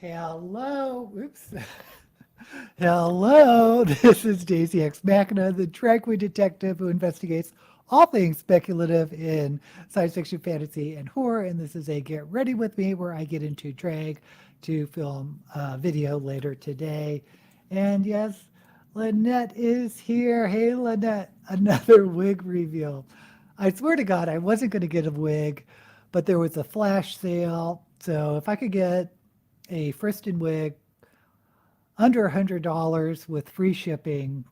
Hello. Oops. Hello. This is Daisy X Machina, the drag queen detective who investigates all things speculative in science fiction, fantasy, and horror. And this is a Get Ready With Me where I get into drag to film a video later today. And yes, Lynette is here. Hey, Lynette, another wig reveal. I swear to God, I wasn't going to get a wig, but there was a flash sale. So if I could get a Friston wig under $100 with free shipping,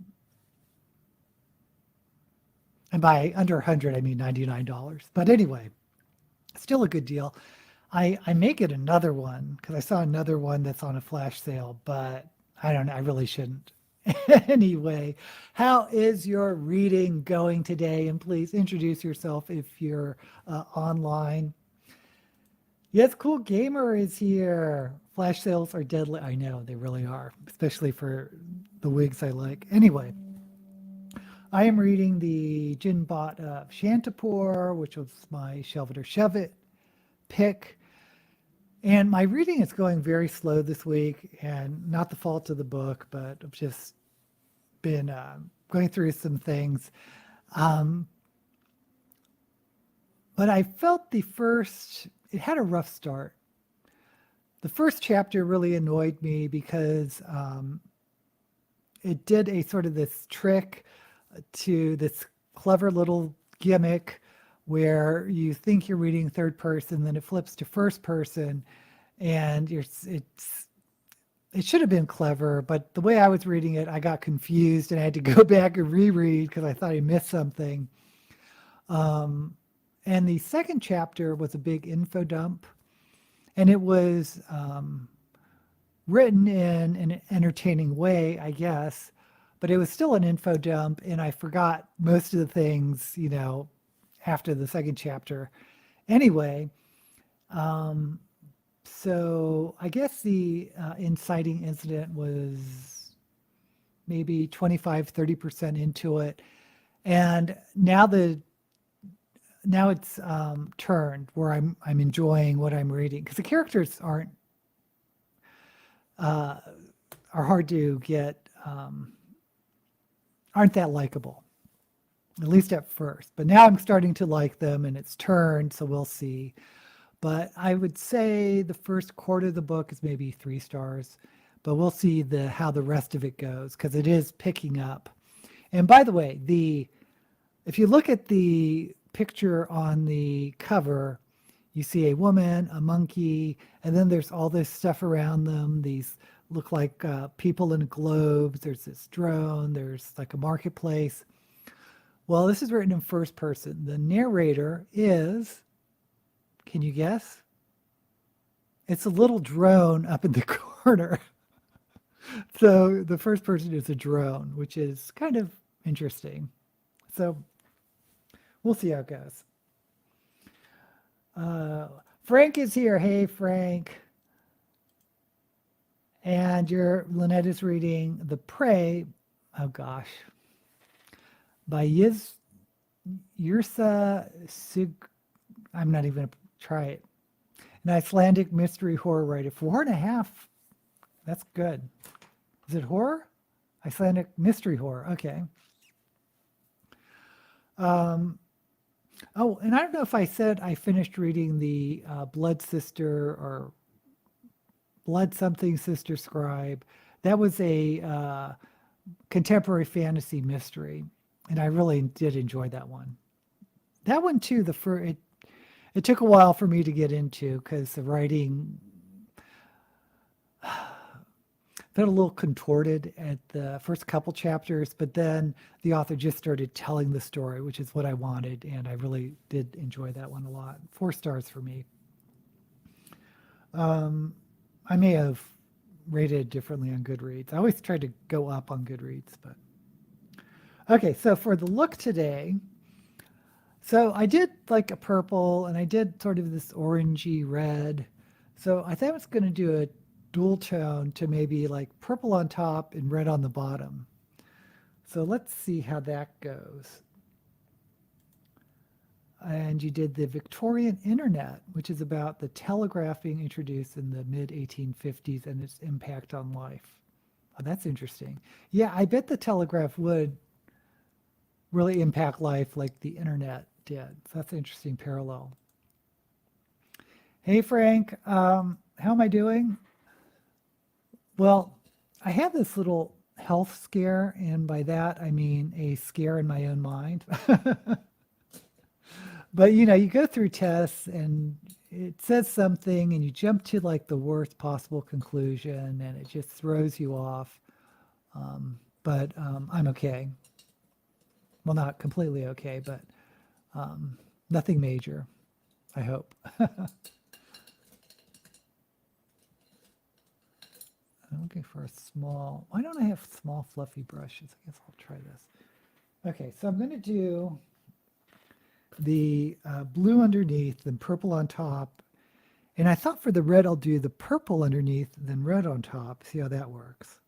and by under 100 I mean $99. But anyway, still a good deal. I may get another one because I saw another one that's on a flash sale, but I don't know. I really shouldn't. Anyway, how is your reading going today? And please introduce yourself if you're online. Yes, Cool Gamer is here. Flash sales are deadly. I know they really are, especially for the wigs I like. Anyway, I am reading the Jinbot of Shantapur, which was my Shelve It or Shove It pick. And my reading is going very slow this week, and not the fault of the book, but I've just been going through some things. Um, but I felt it had a rough start. The first chapter really annoyed me because it did a sort of this trick to this clever little gimmick where you think you're reading third person, then it flips to first person, and it should have been clever, but the way I was reading it, I got confused and I had to go back and reread because I thought I missed something. And the second chapter was a big info dump, and it was written in an entertaining way, I guess, but it was still an info dump, and I forgot most of the things, after the second chapter. Anyway, so I guess the inciting incident was maybe 25-30% into it, and now it's turned where I'm enjoying what I'm reading because the characters are hard to get, aren't that likable, at least at first. But now I'm starting to like them, and it's turned, so we'll see. But I would say the first quarter of the book is maybe 3 stars, but we'll see how the rest of it goes because it is picking up. And by the way, if you look at the picture on the cover, you see a woman, a monkey, and then there's all this stuff around them. These look like people in globes. There's this drone. There's like a marketplace. Well, this is written in first person. The narrator is, can you guess? It's a little drone up in the corner. So the first person is a drone, which is kind of interesting. So we'll see how it goes. Frank is here. Hey, Frank. And Lynette is reading The Prey. Oh, gosh. By Yirsa Sig. I'm not even going to try it. An Icelandic mystery horror writer. 4.5. That's good. Is it horror? Icelandic mystery horror. Okay. Oh, and I don't know if I said I finished reading the Blood Sister or Blood Something Sister Scribe. That was a contemporary fantasy mystery, and I really did enjoy that one. That one too. It took a while for me to get into because the writing felt a little contorted at the first couple chapters, but then the author just started telling the story, which is what I wanted, and I really did enjoy that one a lot. 4 stars for me. I may have rated it differently on Goodreads. I always try to go up on Goodreads, but okay. So for the look today, so I did like a purple, and I did sort of this orangey red. So I thought I was going to do a dual tone to maybe like purple on top and red on the bottom. So let's see how that goes. And you did the Victorian Internet, which is about the telegraphing introduced in the mid 1850s and its impact on life. Oh, that's interesting. Yeah, I bet the telegraph would really impact life like the internet did. So that's an interesting parallel. Hey, Frank, how am I doing? Well, I had this little health scare, and by that I mean a scare in my own mind. But you know, you go through tests and it says something, and you jump to like the worst possible conclusion, and it just throws you off. But I'm okay. Well, not completely okay, but nothing major, I hope. I'm looking for a small, why don't I have small fluffy brushes? I guess I'll try this. Okay, so I'm going to do the blue underneath, then purple on top. And I thought for the red, I'll do the purple underneath, then red on top. See how that works.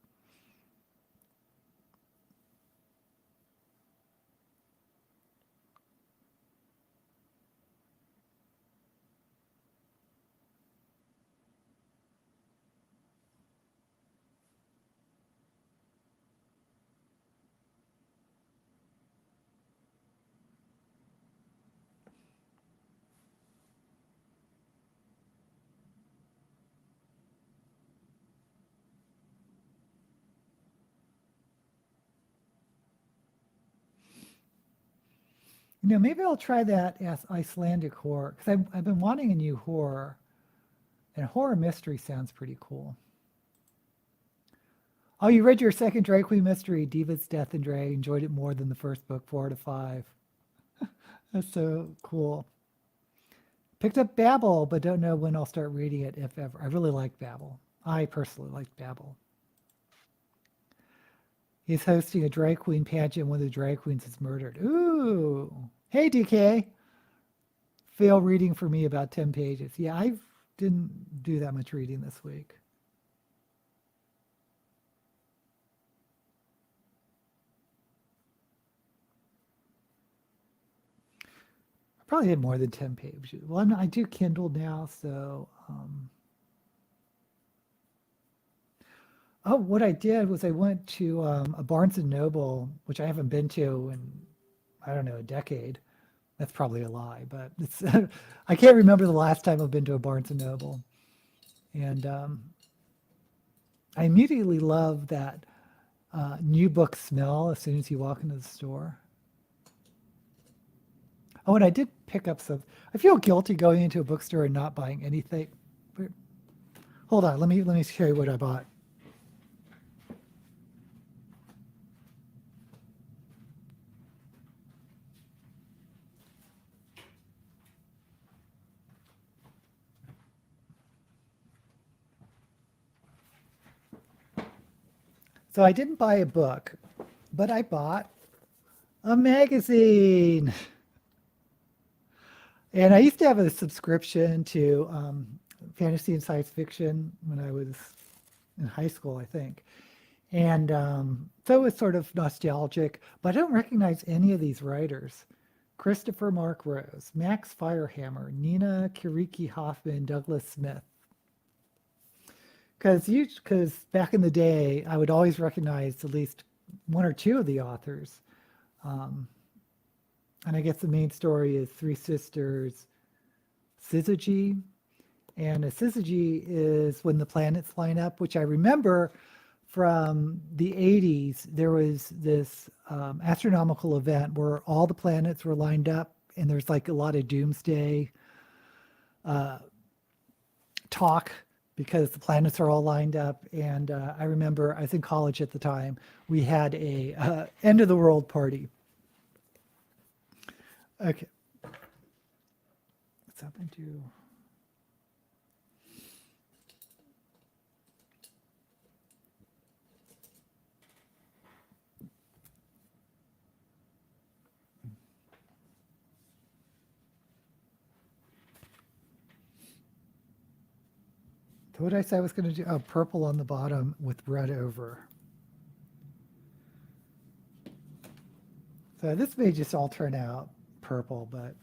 You know, maybe I'll try that as Icelandic horror, because I've been wanting a new horror, and horror mystery sounds pretty cool. Oh, you read your second Drag Queen mystery, Diva's Death and Drag, enjoyed it more than the first book, 4 out of 5. That's so cool. Picked up Babel, but don't know when I'll start reading it, if ever. I really like Babel. I personally like Babel. He's hosting a drag queen pageant. One of the drag queens is murdered. Ooh. Hey, DK. Fail reading for me about 10 pages. Yeah, I didn't do that much reading this week. I probably had more than 10 pages. Well, I do Kindle now, so. Oh, what I did was I went to a Barnes and Noble, which I haven't been to in, I don't know, a decade. That's probably a lie, but it's I can't remember the last time I've been to a Barnes and Noble. And I immediately love that new book smell as soon as you walk into the store. Oh, and I did pick up some. I feel guilty going into a bookstore and not buying anything. But hold on, let me show you what I bought. So I didn't buy a book, but I bought a magazine. And I used to have a subscription to fantasy and science fiction when I was in high school, I think. And so it was sort of nostalgic, but I don't recognize any of these writers. Christopher Mark Rose, Max Firehammer, Nina Kiriki Hoffman, Douglas Smith. Because back in the day, I would always recognize at least one or two of the authors. And I guess the main story is Three Sisters Syzygy. And a syzygy is when the planets line up, which I remember from the 80s. There was this astronomical event where all the planets were lined up, and there's like a lot of doomsday talk because the planets are all lined up. And I remember I was in college at the time. We had a end of the world party. Okay. What's happened to? So what did I say I was going to do? Oh, purple on the bottom with red over. So this may just all turn out purple, but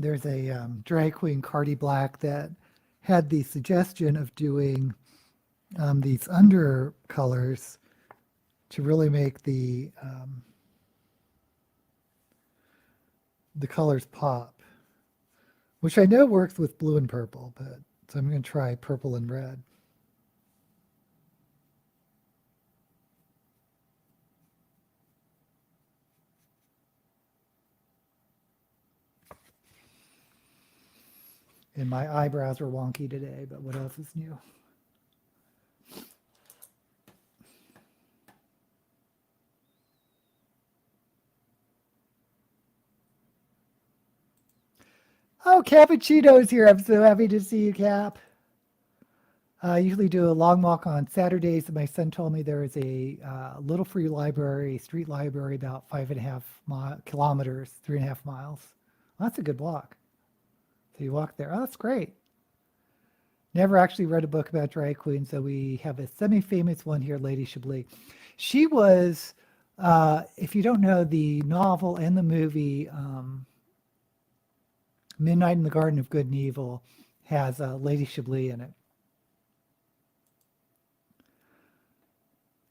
there's a drag queen, Cardi Black, that had the suggestion of doing these undercolors to really make the colors pop, which I know works with blue and purple, but so I'm going to try purple and red. And my eyebrows are wonky today, but what else is new? Oh, Cappuccino's here. I'm so happy to see you, Cap. I usually do a long walk on Saturdays, and my son told me there is a little free library, street library, about 5.5 kilometers, 3.5 miles. Well, that's a good walk. So you walk there. Oh, that's great. Never actually read a book about drag queens, so we have a semi-famous one here, Lady Chablis. She was, if you don't know, the novel and the movie Midnight in the Garden of Good and Evil has Lady Chablis in it.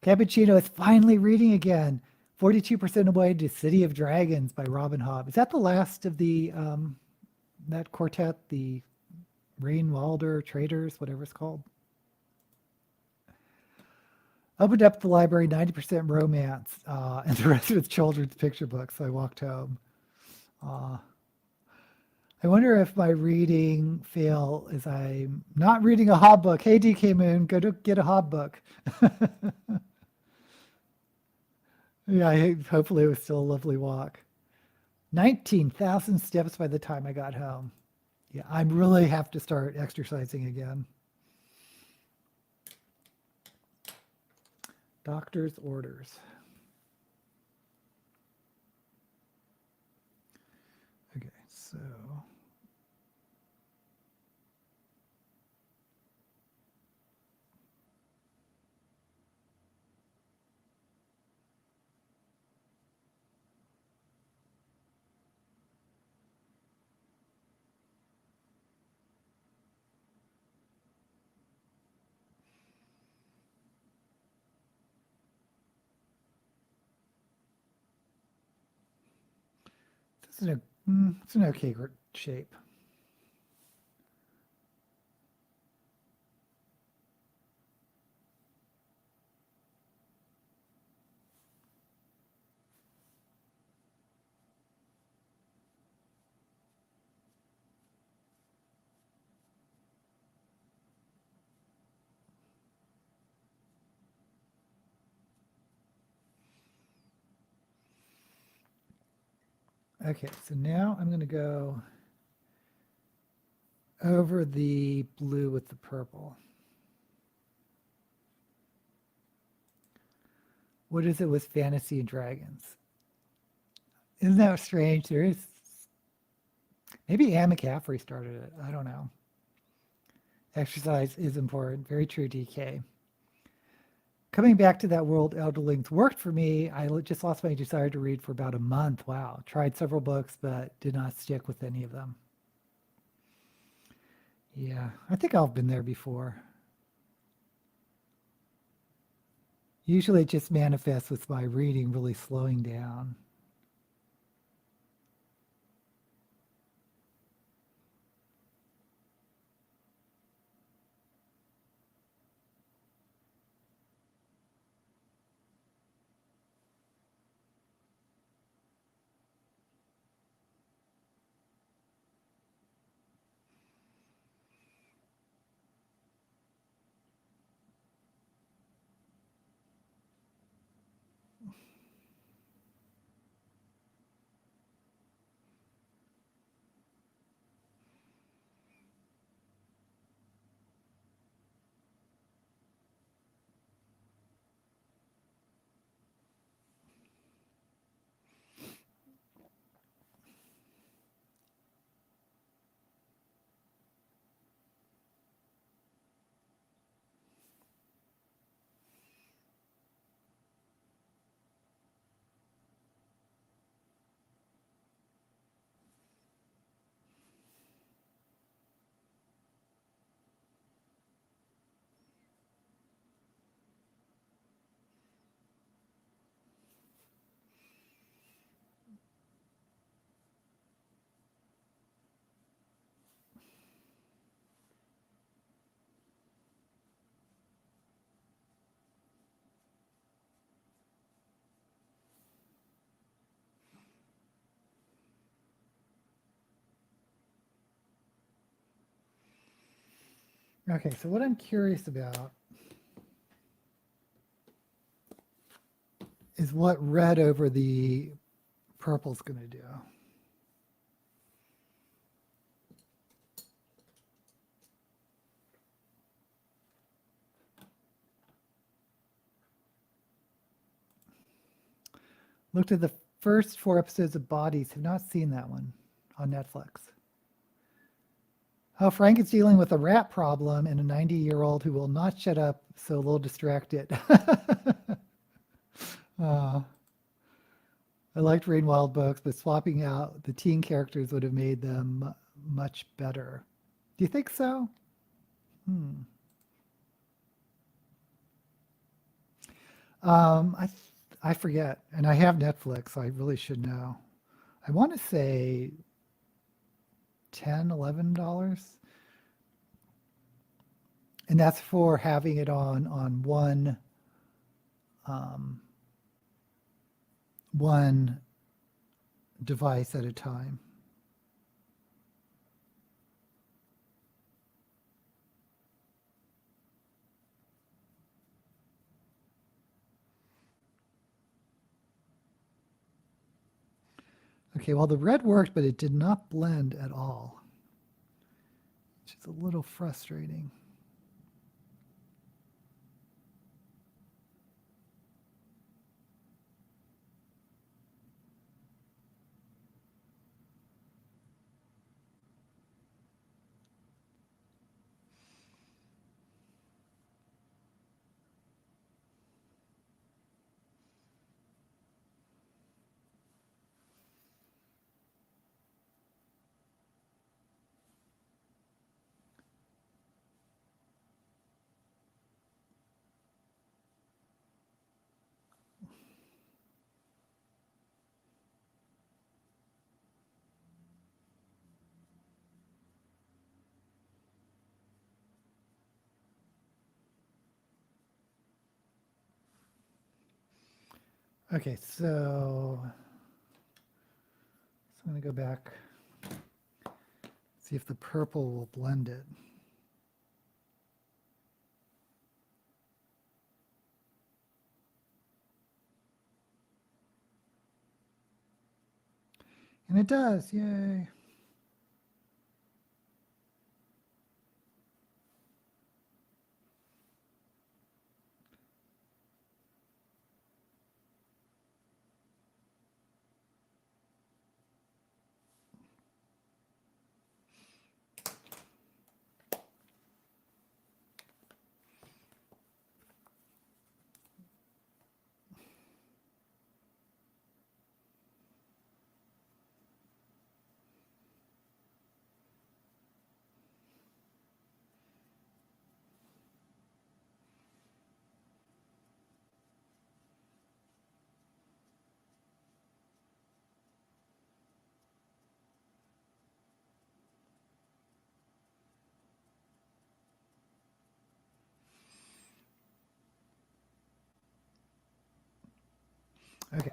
Cappuccino is finally reading again. 42% away to City of Dragons by Robin Hobb. Is that the last of the that quartet, the Rain Wilder Traders, whatever it's called? Opened up the library, 90% romance, and the rest of it's children's picture books. So I walked home. I wonder if my reading fail is I'm not reading a Hobb book. Hey, DK Moon, go to get a Hobb book. Yeah, hopefully it was still a lovely walk. 19,000 steps by the time I got home. Yeah, I really have to start exercising again. Doctor's orders. Okay, so. It's an okay shape. Okay, so now I'm going to go over the blue with the purple. What is it with fantasy and dragons? Isn't that strange? There is, maybe Anne McCaffrey started it. I don't know. Exercise is important. Very true, DK. Coming back to that world, Elderlings worked for me. I just lost my desire to read for about a month. Wow. Tried several books, but did not stick with any of them. Yeah, I think I've been there before. Usually it just manifests with my reading really slowing down. Okay, so what I'm curious about is what red over the purple is going to do. Looked at the first 4 episodes of Bodies. Have not seen that one on Netflix. Oh, Frank is dealing with a rat problem and a 90-year-old who will not shut up, so a little distracted. I liked reading Wild books, but swapping out the teen characters would have made them much better. Do you think so? I forget, and I have Netflix, so I really should know. I want to say $10, $11, and that's for having it on one device at a time. Okay, well, the red worked, but it did not blend at all, which is a little frustrating. Okay, so I'm going to go back, see if the purple will blend it. And it does, yay. Okay.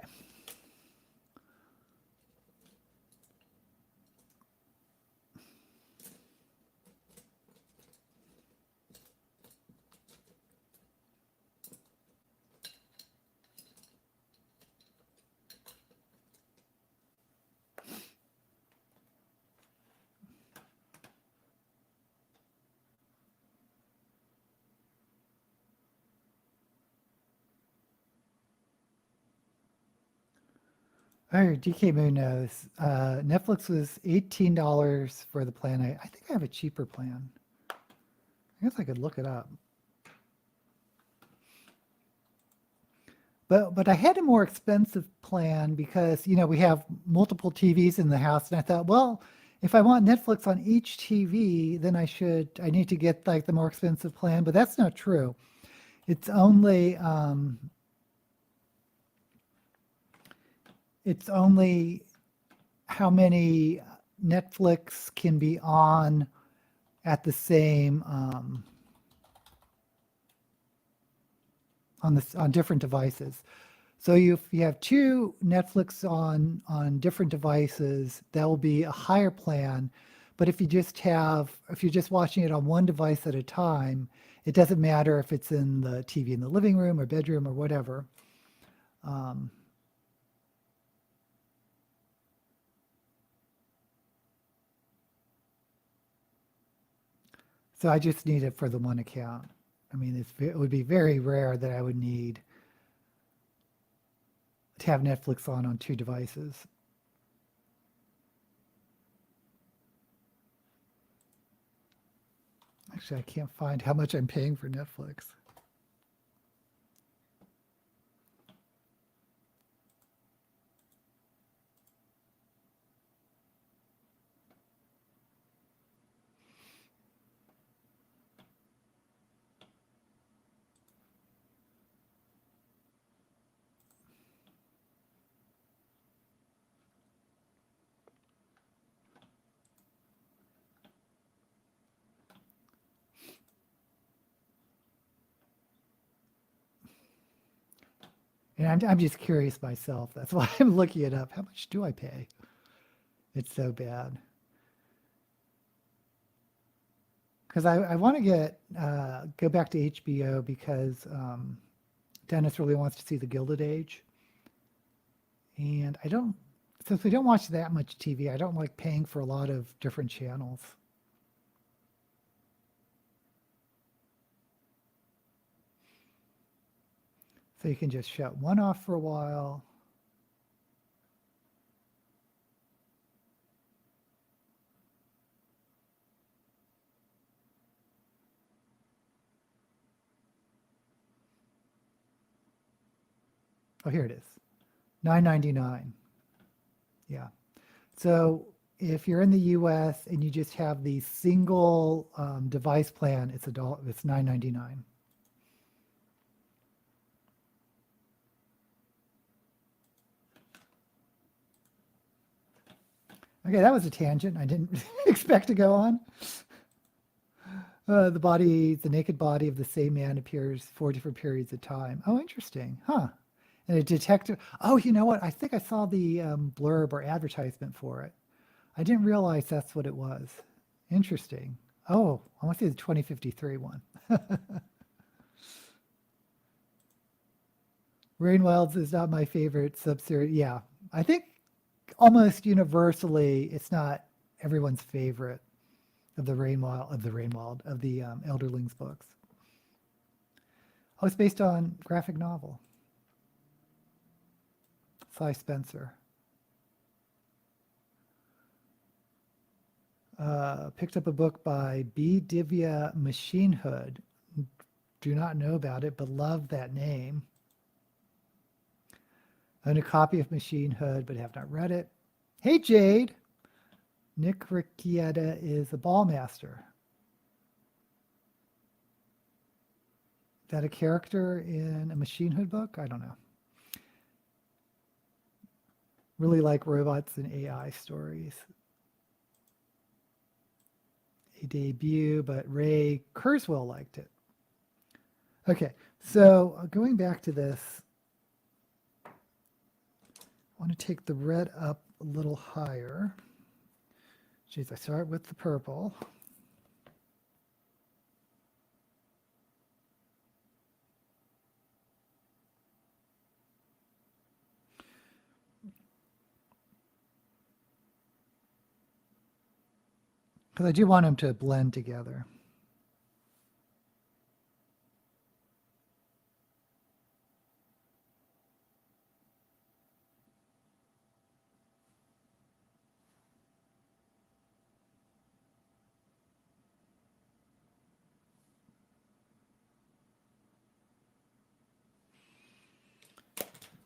Oh, DK Moon knows. Netflix was $18 for the plan. I think I have a cheaper plan. I guess I could look it up. But I had a more expensive plan because, you know, we have multiple TVs in the house. And I thought, well, if I want Netflix on each TV, then I need to get like the more expensive plan. But that's not true. It's only how many Netflix can be on at the same on different devices. So if you have 2 Netflix on different devices, that will be a higher plan. But if you're just watching it on one device at a time, it doesn't matter if it's in the TV in the living room or bedroom or whatever. So I just need it for the one account. I mean, it would be very rare that I would need to have Netflix on two devices. Actually, I can't find how much I'm paying for Netflix. And I'm just curious myself. That's why I'm looking it up. How much do I pay? It's so bad. Because I want to go back to HBO because Dennis really wants to see The Gilded Age. And since we don't watch that much TV, I don't like paying for a lot of different channels. So you can just shut one off for a while. Oh, here it is. $9.99. Yeah. So if you're in the US and you just have the single device plan, it's $9.99. Okay, that was a tangent. I didn't expect to go on. The naked body of the same man appears 4 different periods of time. Oh, interesting. Huh. And a detective. Oh, you know what? I think I saw the blurb or advertisement for it. I didn't realize that's what it was. Interesting. Oh, I want to see the 2053 one. Rainwilds is not my favorite sub-series. Yeah, I think almost universally it's not everyone's favorite of the Elderlings books. Oh, it's based on graphic novel. Cy Spencer. Picked up a book by B. Divya Machine Hood. Do not know about it, but love that name. Own a copy of Machine Hood, but have not read it. Hey, Jade. Nick Riccietta is a ball master. Is that a character in a Machine Hood book? I don't know. Really like robots and AI stories. A debut, but Ray Kurzweil liked it. Okay, so going back to this, I want to take the red up a little higher. Geez, I start with the purple. Because I do want them to blend together.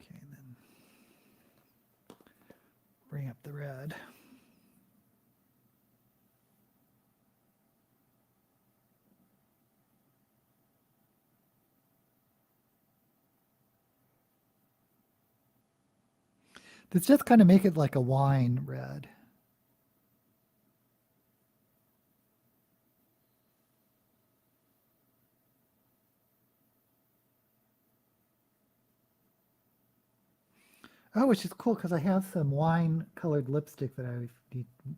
Okay, and then bring up the red. Let's just kind of make it like a wine red. Oh, which is cool because I have some wine colored lipstick that I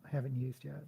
haven't used yet.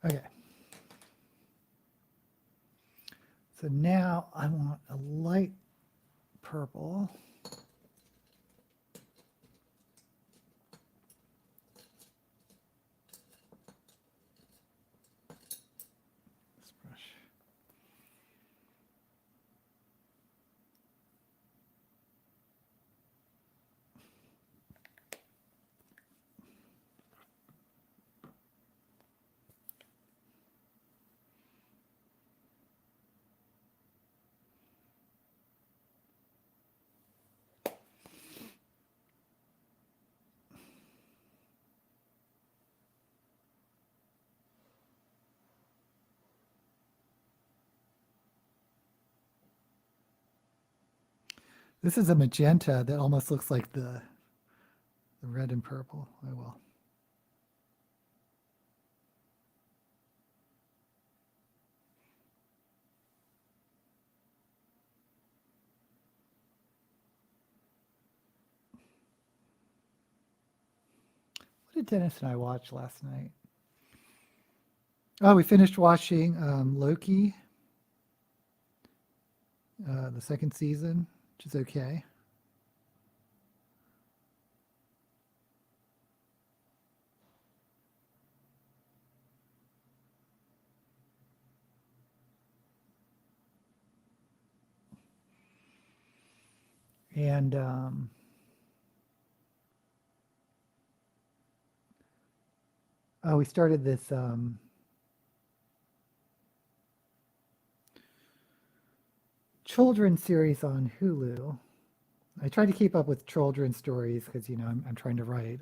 Okay. So now I want a light purple. This brush. This is a magenta that almost looks like the red and purple. Oh well. What did Dennis and I watch last night? Oh, we finished watching Loki, the second season, which is okay. And oh, we started this children's series on Hulu. I try to keep up with children's stories because, you know, I'm trying to write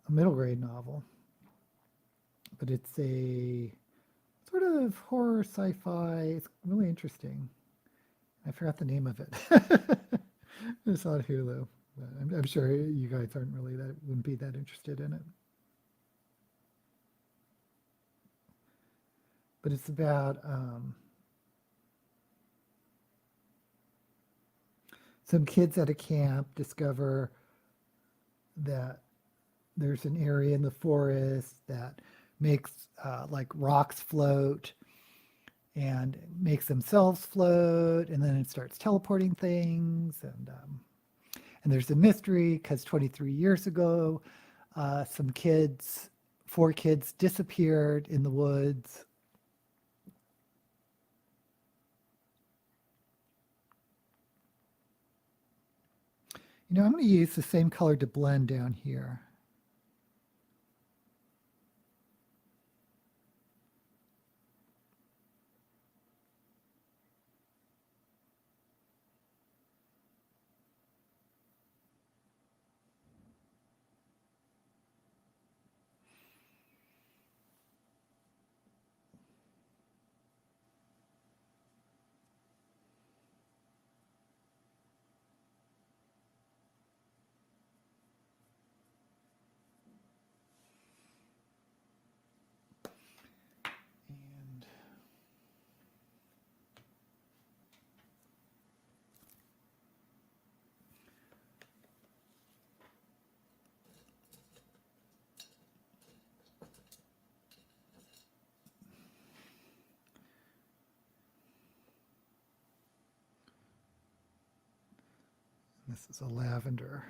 a middle grade novel. But it's a sort of horror sci-fi. It's really interesting. I forgot the name of it. It's on Hulu. I'm sure you guys wouldn't be that interested in it. But it's about some kids at a camp discover that there's an area in the forest that makes like rocks float and makes themselves float, and then it starts teleporting things, and there's a mystery because 23 years ago, some kids, 4 kids disappeared in the woods. You know, I'm going to use the same color to blend down here. And this is a lavender.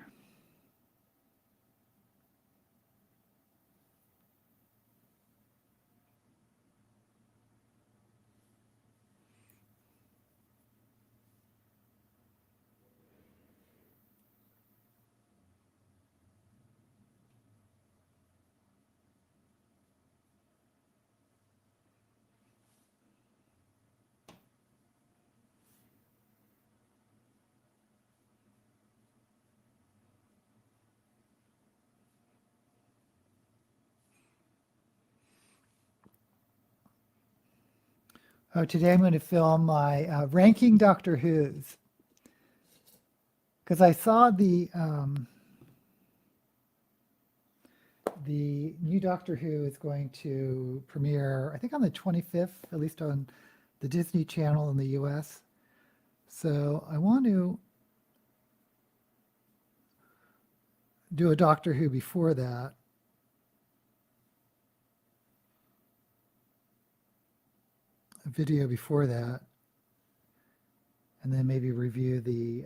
Oh, today I'm going to film my ranking Doctor Who's, because I saw the new Doctor Who is going to premiere, I think on the 25th, at least on the Disney Channel in the US. So I want to do a Doctor Who before that. a video before that, and then maybe review the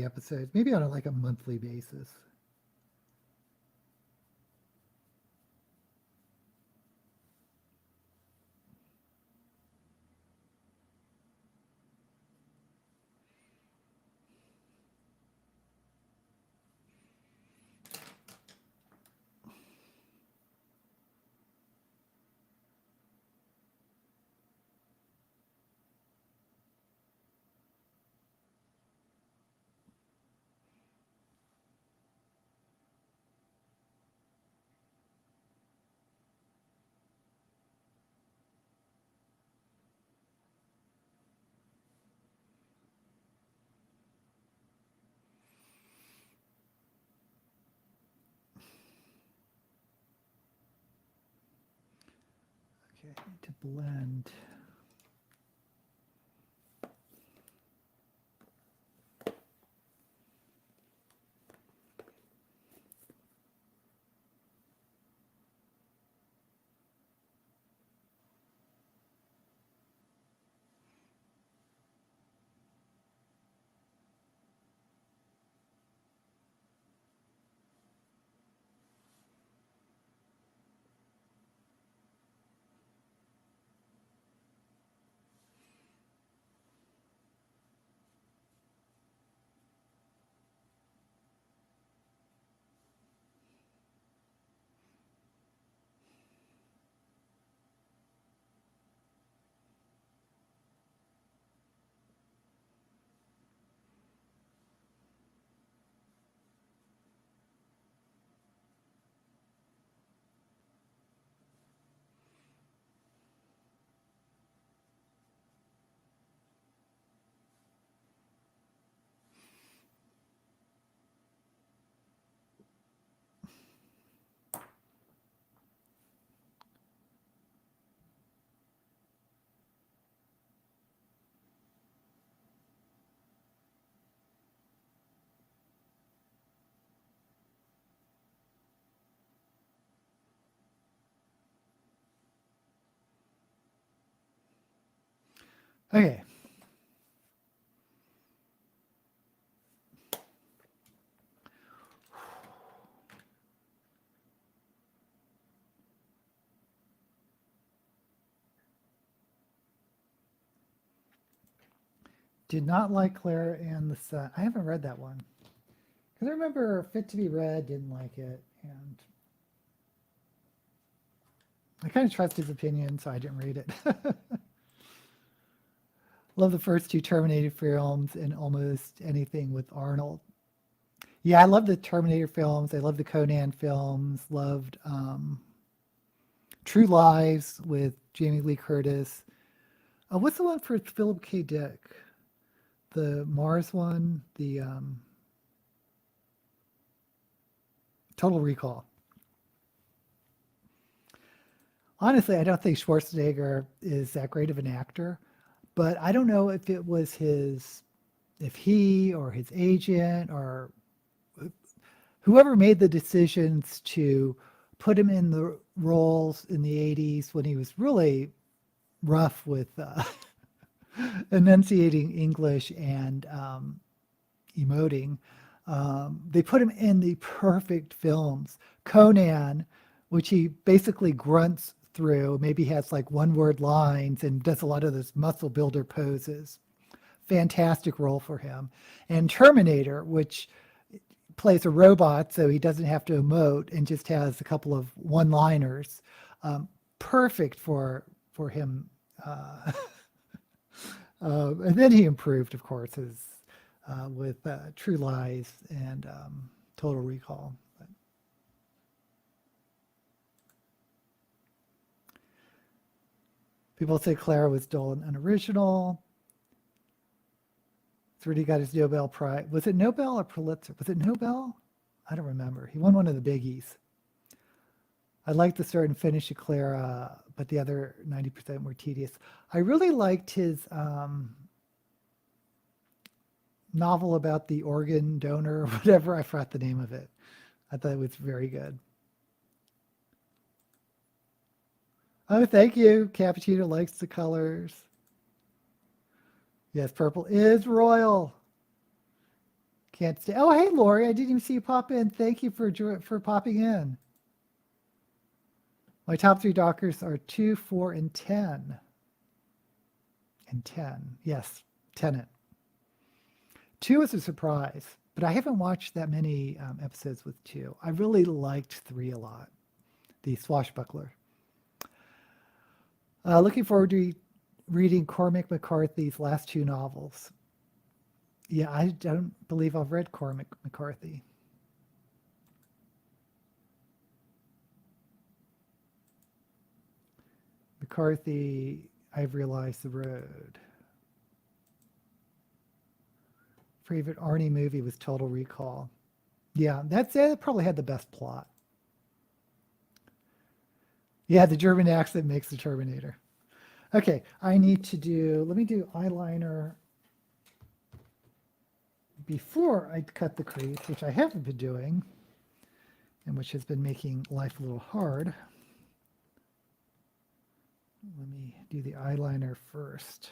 episodes, maybe on like a monthly basis. Okay, I need to blend. Okay. Did not like Claire and the Sun. I haven't read that one. Because I remember Fit to be Read, didn't like it. And I kind of trust his opinion, so I didn't read it. Love the first two Terminator films and almost anything with Arnold. Yeah, I love the Terminator films. I love the Conan films. Loved True Lies with Jamie Lee Curtis. What's the one for Philip K. Dick? The Mars one, the Total Recall. Honestly, I don't think Schwarzenegger is that great of an actor, but I don't know if it was if he or his agent or whoever made the decisions to put him in the roles in the 80s when he was really rough with enunciating English and emoting. They put him in the perfect films. Conan, which he basically grunts through, maybe has like one word lines and does a lot of those muscle builder poses. Fantastic role for him. And Terminator, which plays a robot, so he doesn't have to emote and just has a couple of one-liners. Perfect for him. And then he improved, of course, with True Lies and Total Recall. But people say Clara was dull and unoriginal. It's where he got his Nobel Prize. Was it Nobel or Pulitzer? Was it Nobel? I don't remember. He won one of the biggies. I liked the start and finish of Clara, but the other 90% were tedious. I really liked his novel about the organ donor or whatever. I forgot the name of it. I thought it was very good. Oh, thank you. Cappuccino likes the colors. Yes, purple is royal. Can't stay. Oh, hey, Lori. I didn't even see you pop in. Thank you for popping in. My top 3 Dockers are 2, 4, and 10. And 10. Yes, Tenet. 2 is a surprise, but I haven't watched that many episodes with 2. I really liked 3 a lot. The Swashbuckler. Looking forward to reading Cormac McCarthy's last 2 novels. Yeah, I don't believe I've read Cormac McCarthy. McCarthy, I've realized the road. Favorite Arnie movie was Total Recall. Yeah, that's it. It probably had the best plot. Yeah, the German accent makes the Terminator. Okay, let me do eyeliner before I cut the crease, which I haven't been doing, and which has been making life a little hard. Let me do the eyeliner first.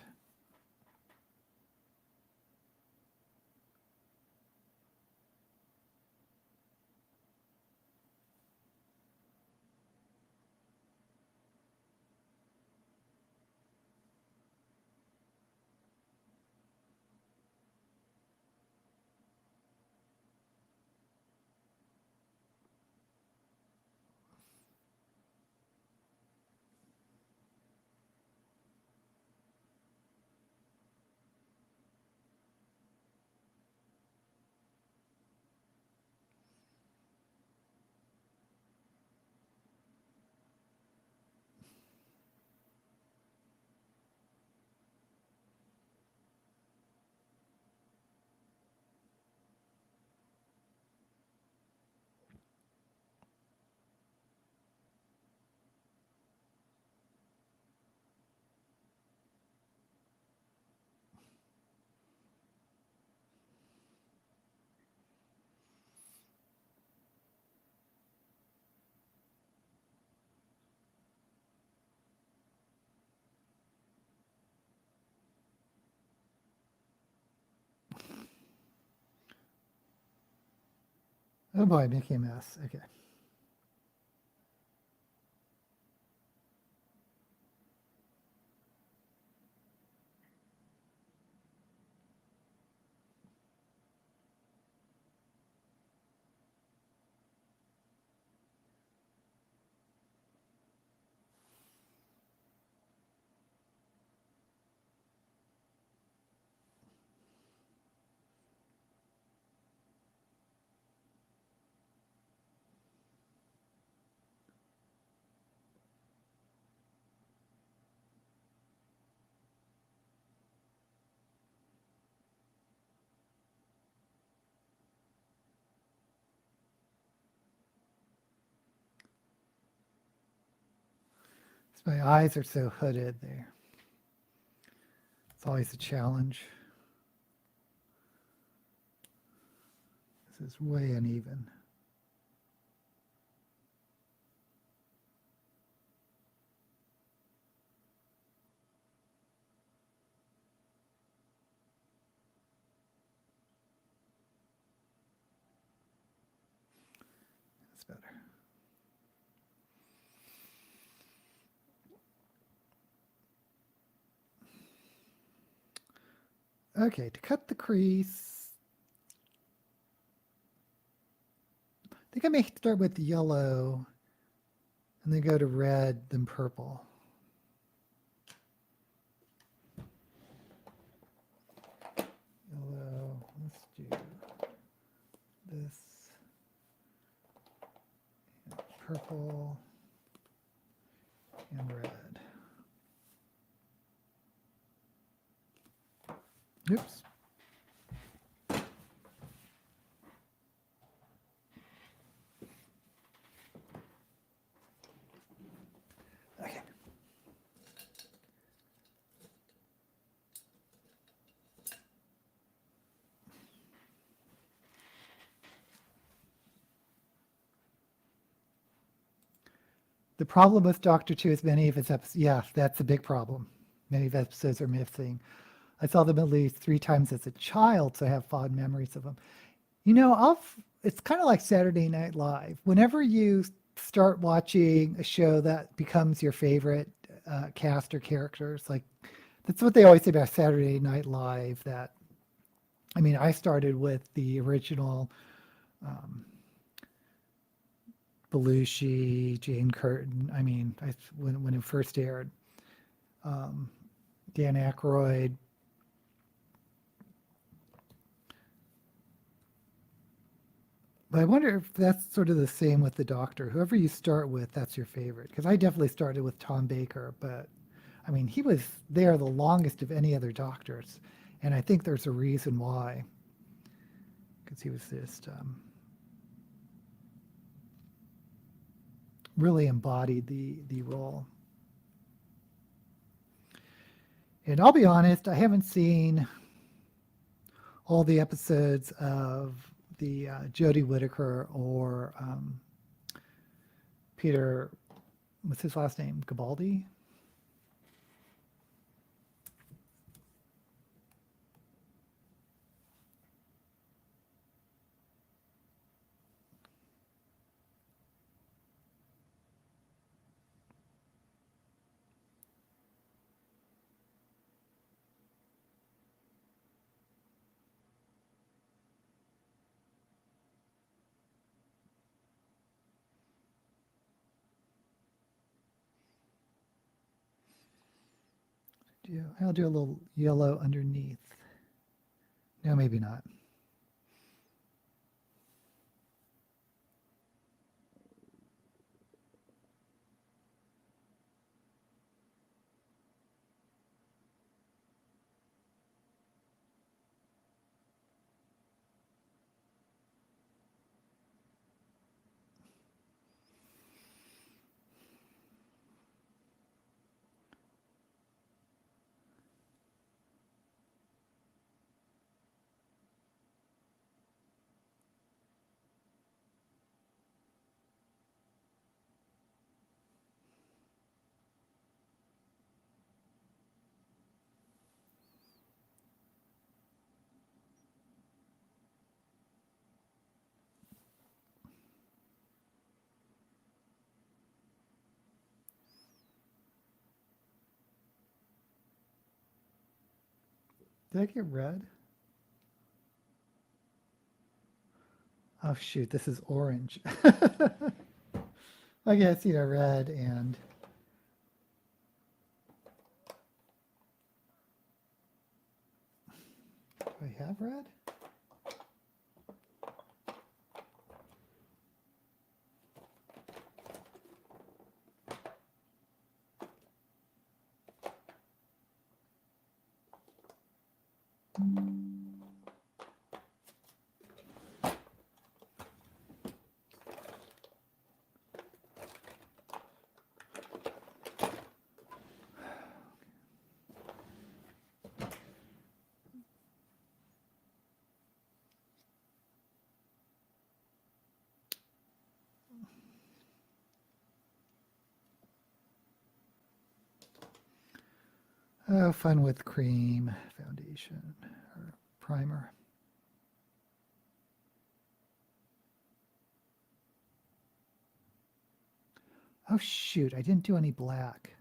Oh boy, making a mess. Okay. My eyes are so hooded there. It's always a challenge. This is way uneven. That's better. Okay, to cut the crease, I think I may start with yellow and then go to red, then purple. Yellow, let's do this. And purple and red. Oops. Okay. The problem with Doctor Who is many of its episodes, yeah, that's a big problem. Many of the episodes are missing. I saw them at least 3 times as a child, so I have fond memories of them. You know, it's kind of like Saturday Night Live. Whenever you start watching a show that becomes your favorite cast or characters, like that's what they always say about Saturday Night Live. That I mean, I started with the original um, Belushi, Jane Curtin. I mean, when it first aired, um, Dan Aykroyd. But I wonder if that's sort of the same with the Doctor. Whoever you start with, that's your favorite. Because I definitely started with Tom Baker, but I mean, he was there the longest of any other Doctors, and I think there's a reason why. Because he was just really embodied the role. And I'll be honest, I haven't seen all the episodes of the Jodie Whittaker or Peter, what's his last name? Gabaldi? I'll do a little yellow underneath. No, maybe not. Did I get red? Oh shoot, this is orange. I guess, red and do I have red? Oh, fun with cream foundation or primer. Oh shoot, I didn't do any black.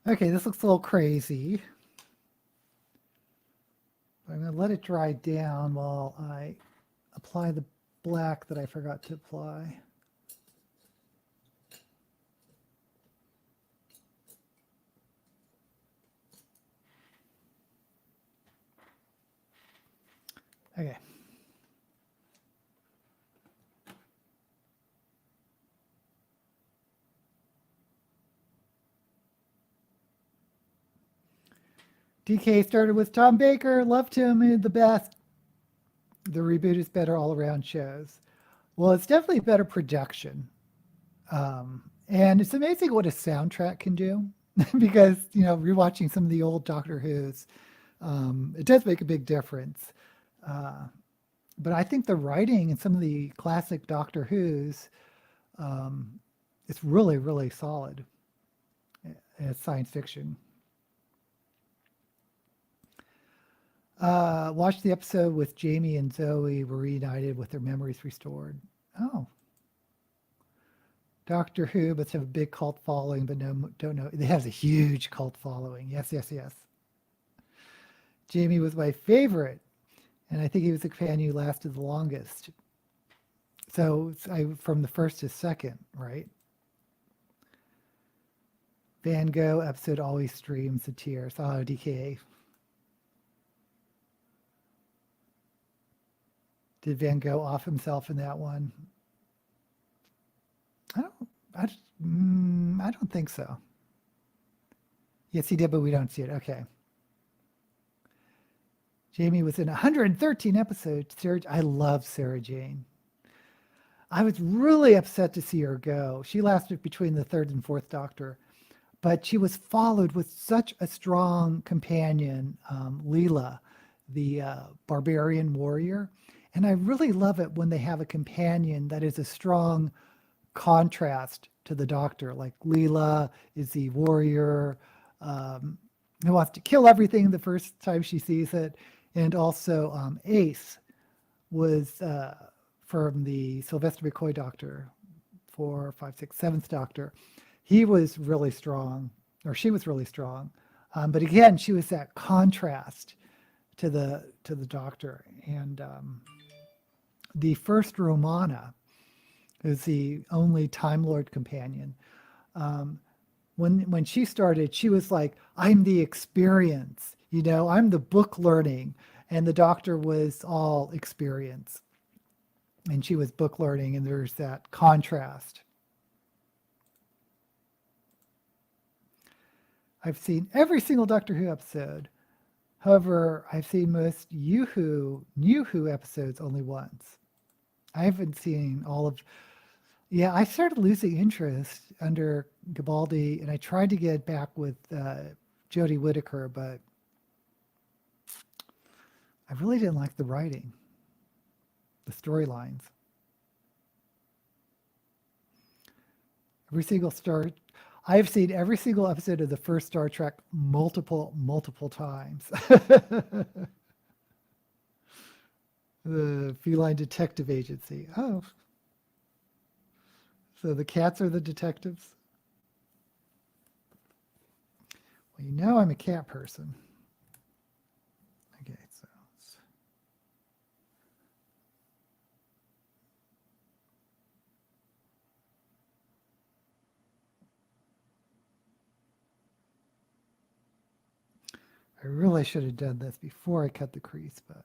Okay, this looks a little crazy. I'm going to let it dry down while I apply the black that I forgot to apply. Okay. DK started with Tom Baker, loved him, the best. The reboot is better all around shows. Well, it's definitely better production. And it's amazing what a soundtrack can do because, rewatching some of the old Doctor Who's, it does make a big difference. But I think the writing in some of the classic Doctor Who's, it's really, really solid. It's science fiction. Watched the episode with Jamie and Zoe were reunited with their memories restored. Oh. Doctor Who must have a big cult following, but no, don't know. It has a huge cult following. Yes, yes, yes. Jamie was my favorite, and I think he was the fan who lasted the longest. So from the first to second, right? Van Gogh episode always streams the tears. Oh, DKA. Did Van Gogh off himself in that one? I don't think so. Yes, he did, but we don't see it. Okay. Jamie was in 113 episodes. I love Sarah Jane. I was really upset to see her go. She lasted between the third and fourth Doctor, but she was followed with such a strong companion, Leela, the barbarian warrior. And I really love it when they have a companion that is a strong contrast to the Doctor. Like Leela is the warrior who wants to kill everything the first time she sees it. And also Ace was from the Sylvester McCoy Doctor, 4, 5, 6, 7th Doctor. He was really strong, or she was really strong. But again, she was that contrast to the Doctor. And the first Romana is the only Time Lord companion. When she started, she was like, I'm the experience, I'm the book learning. And the Doctor was all experience. And she was book learning, and there's that contrast. I've seen every single Doctor Who episode. However, I've seen most New Who episodes only once. I haven't seen all of. Yeah, I started losing interest under Gabaldi, and I tried to get back with Jodie Whittaker, but I really didn't like the writing, the storylines. I've seen every single episode of the first Star Trek multiple times. The Feline Detective Agency. Oh. So the cats are the detectives? Well, I'm a cat person. Okay, so I really should have done this before I cut the crease, but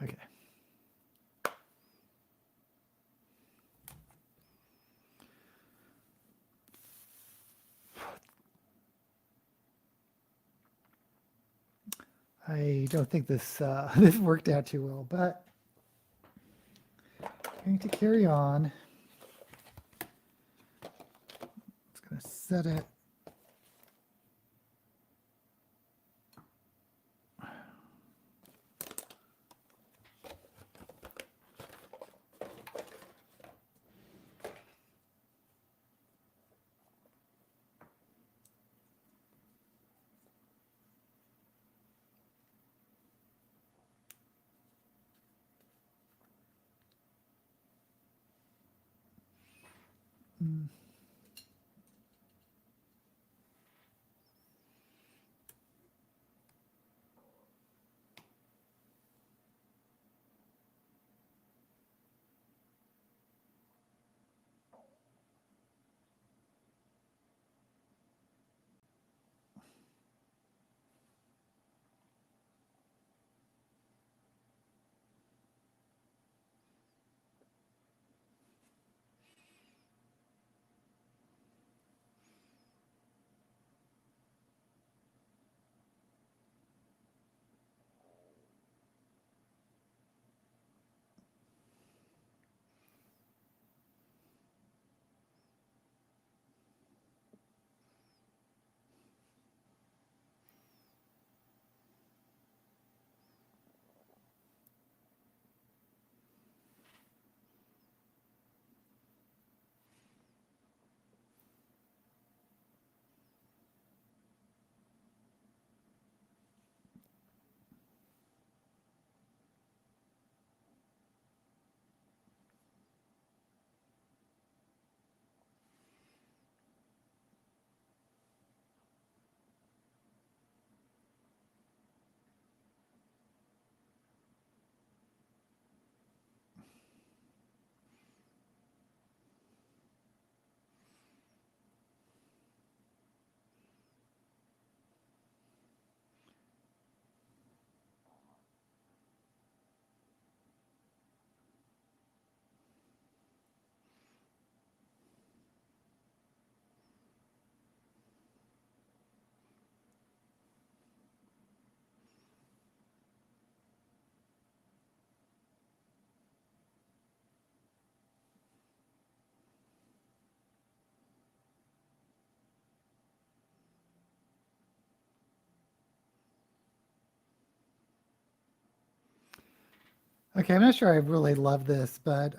Okay. I don't think this this worked out too well, but I'm going to carry on. It's going to set it. Okay, I'm not sure I really love this, but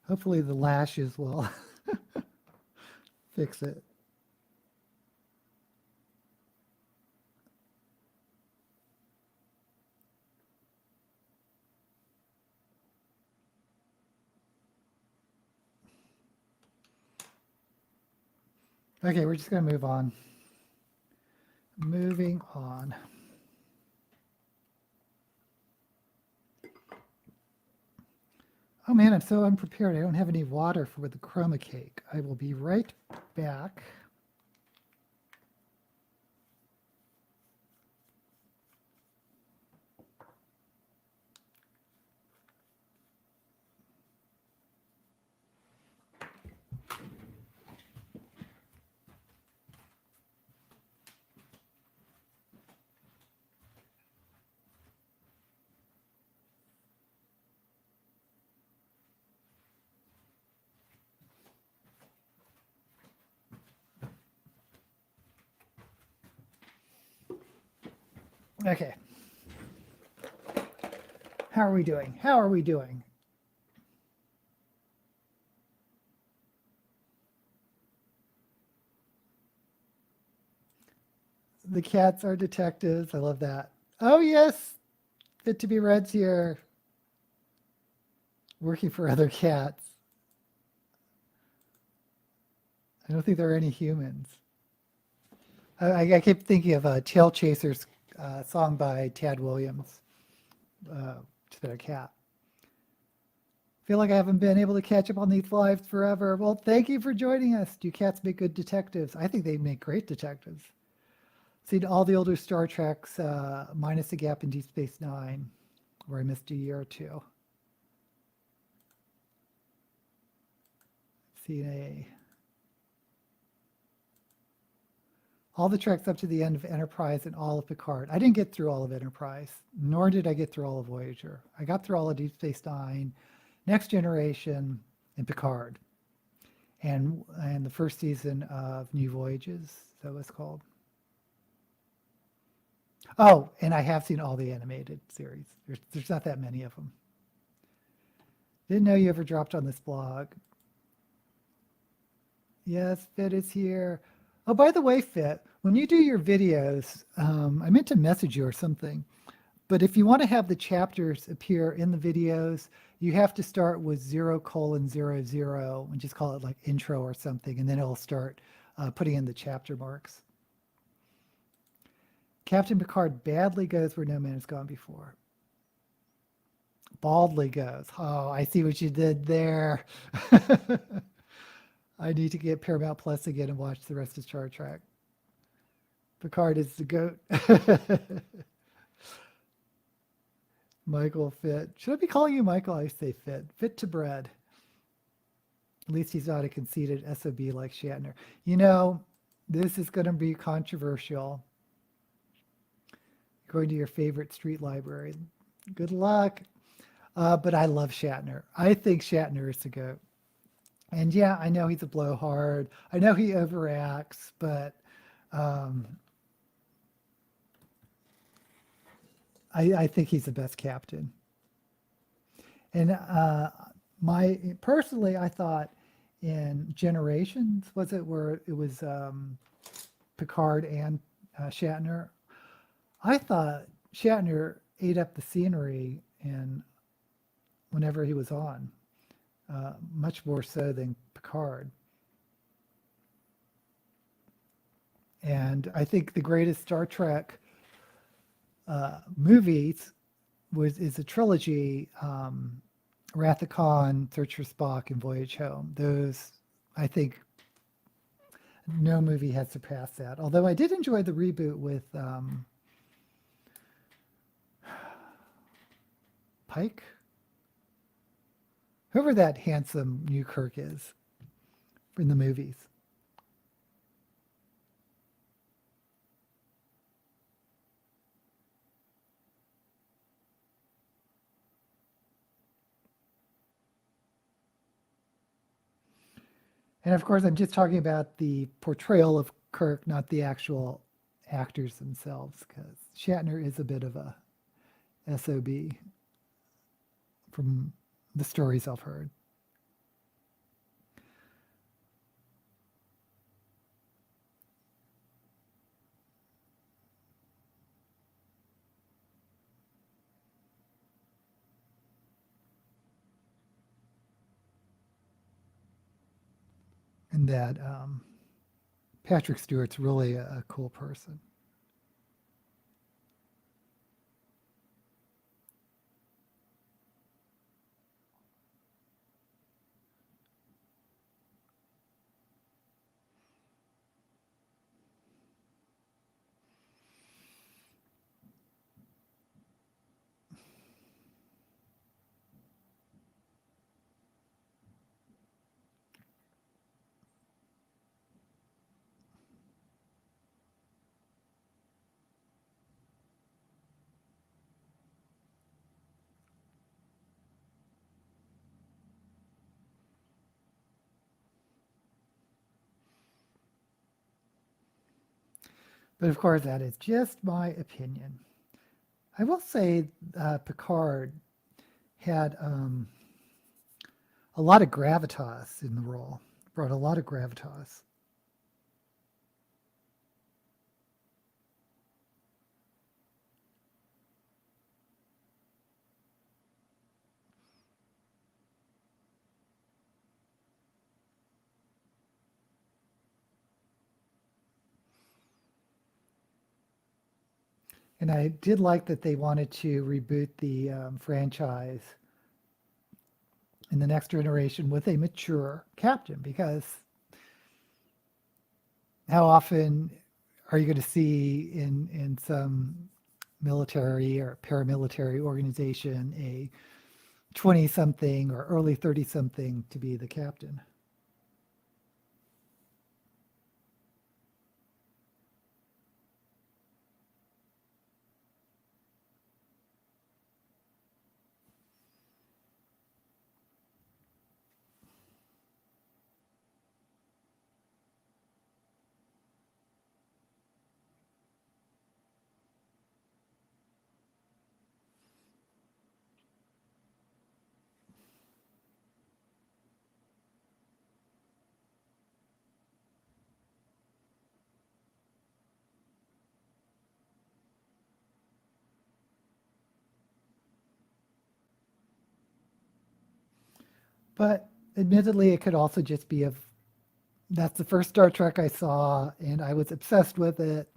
hopefully the lashes will fix it. Okay, we're just going to move on. Moving on. Oh man, I'm so unprepared. I don't have any water for the chroma cake. I will be right back. Okay. How are we doing? How are we doing? The cats are detectives. I love that. Oh, yes. Fit to be Red's here. Working for other cats. I don't think there are any humans. I keep thinking of Tail Chasers song by Tad Williams. To their cat. Feel like I haven't been able to catch up on these lives forever. Well, thank you for joining us. Do cats make good detectives? I think they make great detectives. Seen all the older Star Treks, minus the gap in Deep Space Nine, where I missed a year or two. Seen all the treks up to the end of Enterprise and all of Picard. I didn't get through all of Enterprise, nor did I get through all of Voyager. I got through all of Deep Space Nine, Next Generation, and Picard, and the first season of New Voyages. That was called. Oh, and I have seen all the animated series. There's not that many of them. Didn't know you ever dropped on this blog. Yes, Fit is here. Oh, by the way, Fit, when you do your videos, I meant to message you or something, but if you want to have the chapters appear in the videos, you have to start with 0:00 and just call it like intro or something, and then it'll start putting in the chapter marks. Captain Picard badly goes where no man has gone before. Baldly goes. Oh, I see what you did there. I need to get Paramount Plus again and watch the rest of Star Trek. Picard is the GOAT. Michael Fit. Should I be calling you Michael? I say Fit. Fit to bread. At least he's not a conceited SOB like Shatner. You know, this is going to be controversial. Going to your favorite street library. Good luck. But I love Shatner. I think Shatner is the GOAT. And yeah, I know he's a blowhard. I know he overacts, but I think he's the best captain. And personally, I thought in Generations, was it where it was Picard and Shatner? I thought Shatner ate up the scenery and whenever he was on, much more so than Picard. And I think the greatest Star Trek movies is a trilogy, Wrath of Khan, Search for Spock, and Voyage Home. Those, I think, no movie has surpassed that. Although I did enjoy the reboot with Pike, whoever that handsome new Kirk is in the movies. And of course, I'm just talking about the portrayal of Kirk, not the actual actors themselves, because Shatner is a bit of a SOB from the stories I've heard. And that Patrick Stewart's really a cool person. But of course, that is just my opinion. I will say Picard had a lot of gravitas in the role, brought a lot of gravitas. And I did like that they wanted to reboot the franchise in the next generation with a mature captain, because how often are you going to see in some military or paramilitary organization a 20-something or early 30-something to be the captain? But admittedly, it could also just be that's the first Star Trek I saw, and I was obsessed with it.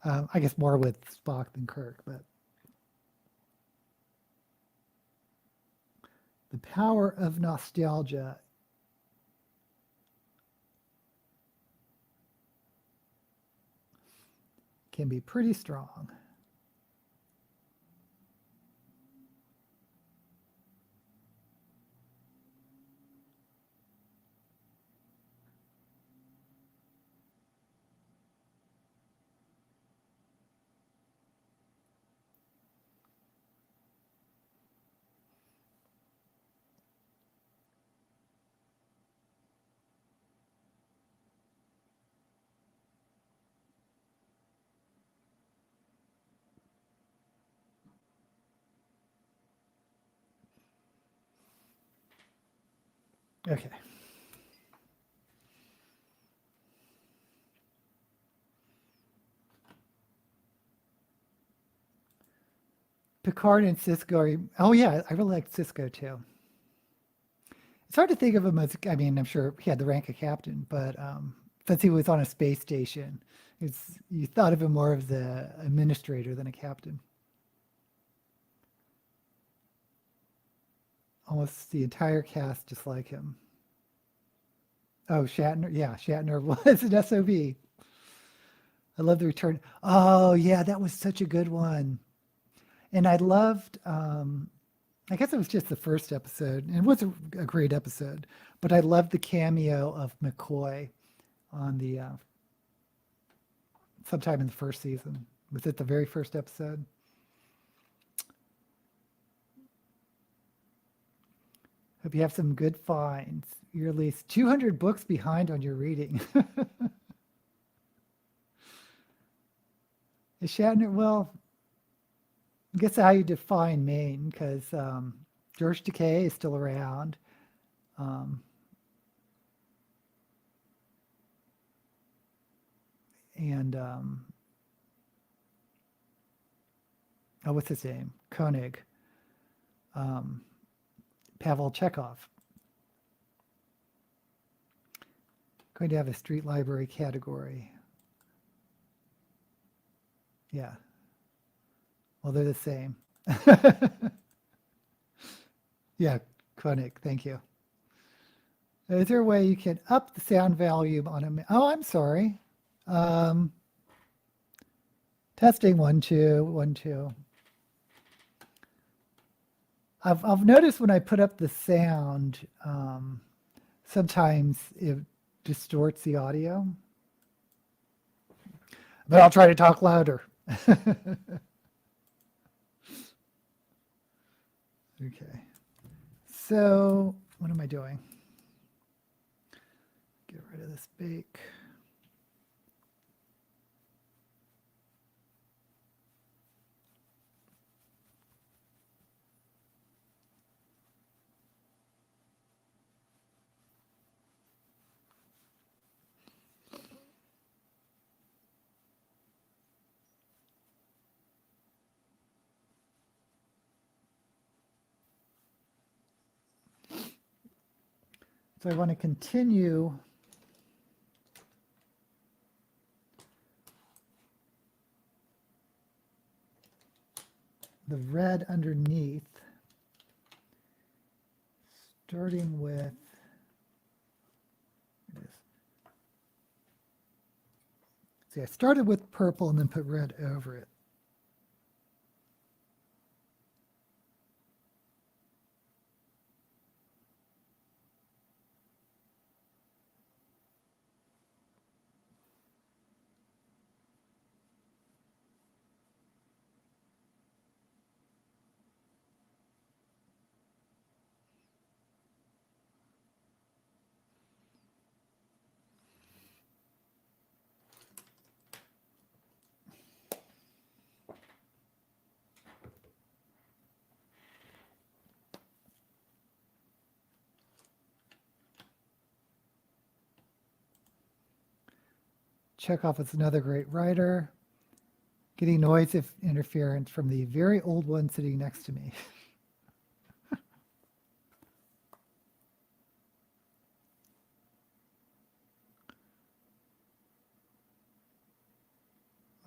I guess more with Spock than Kirk, but the power of nostalgia can be pretty strong. Okay. Picard and Cisco. Oh yeah, I really liked Cisco too. It's hard to think of him as. I mean, I'm sure he had the rank of captain, but since he was on a space station, you thought of him more as the administrator than a captain. Almost the entire cast just like him. Oh, Shatner. Yeah, Shatner was an SOB. I love the return. Oh yeah, that was such a good one. And I loved. I guess it was just the first episode, and it was a great episode. But I loved the cameo of McCoy on the sometime in the first season. Was it the very first episode? Hope you have some good finds. You're at least 200 books behind on your reading. Is Shatner, well, I guess how you define Maine, because George Takei is still around. Um, and oh, what's his name? Koenig. Um, Pavel Chekhov. Going to have a street library category. Yeah. Well, they're the same. Yeah, Koenig, thank you. Is there a way you can up the sound volume on a... Oh, I'm sorry. Testing 1, 2, 1, 2. I've noticed when I put up the sound, sometimes it distorts the audio. But I'll try to talk louder. Okay. So what am I doing? Get rid of this bake. So I want to continue the red underneath. starting with, it is. See, I started with purple and then put red over it. Chekhov is another great writer. Getting noise interference from the very old one sitting next to me.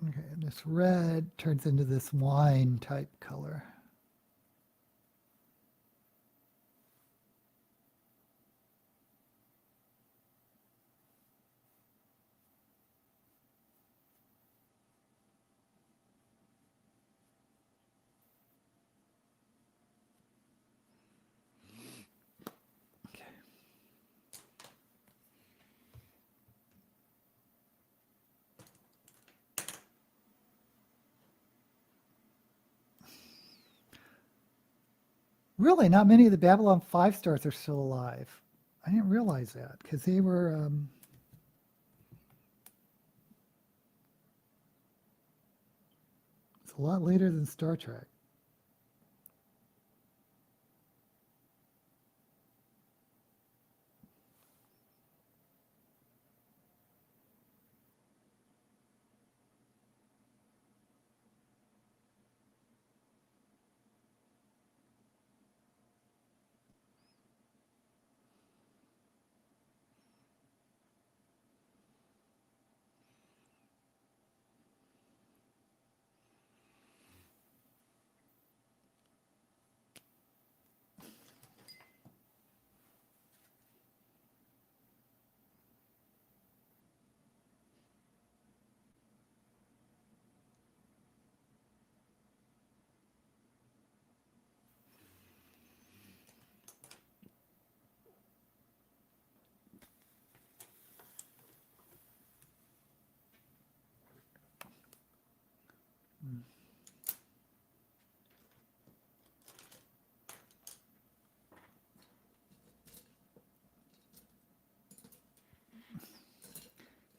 Okay, and this red turns into this wine type color. Really, not many of the Babylon 5 stars are still alive. I didn't realize that because they were it's a lot later than Star Trek.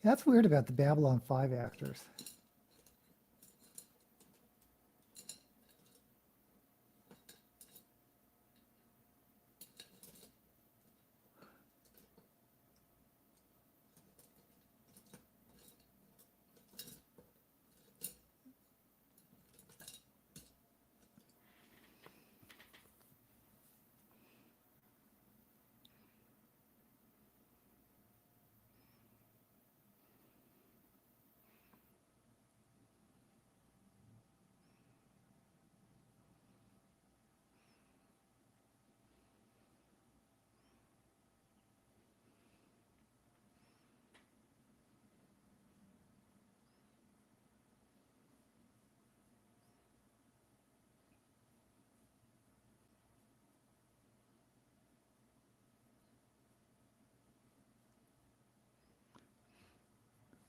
That's weird about the Babylon 5 actors.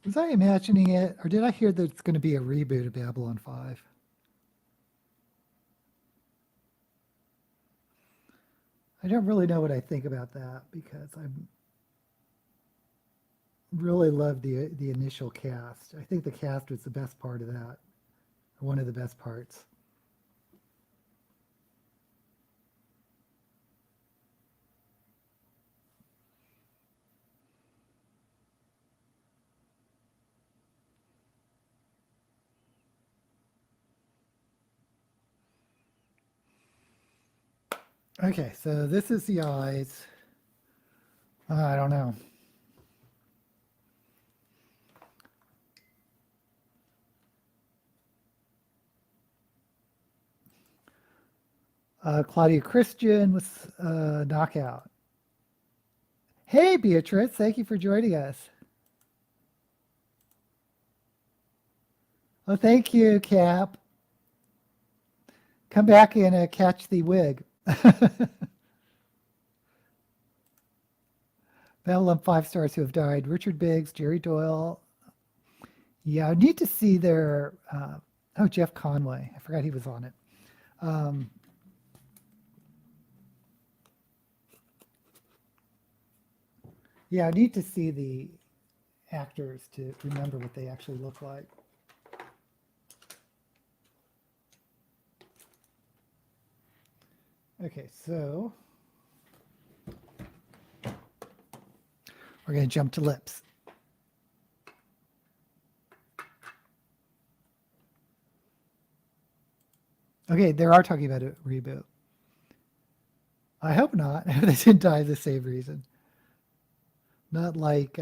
Was I imagining it, or did I hear that it's going to be a reboot of Babylon 5? I don't really know what I think about that because I really love the initial cast. I think the cast was the best part of that, or one of the best parts. Okay, so this is the eyes. I don't know. Claudia Christian with Knockout. Hey, Beatrice, thank you for joining us. Oh, thank you, Cap. Come back and catch the wig. Babylon 5 stars who have died. Richard Biggs, Jerry Doyle. Yeah, I need to see their. Oh, Jeff Conway. I forgot he was on it. Yeah, I need to see the actors to remember what they actually look like. Okay, so we're going to jump to lips. Okay, they are talking about a reboot. I hope not. They didn't die the same reason. Not like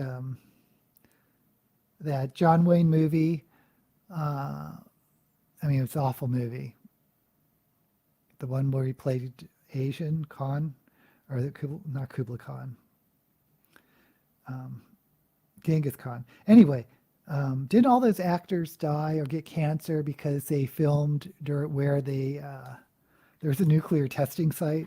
that John Wayne movie. I mean, it's an awful movie. The one where he played Asian Khan, or not Kublai Khan, Genghis Khan. Anyway, didn't all those actors die or get cancer because they filmed where they there's a nuclear testing site?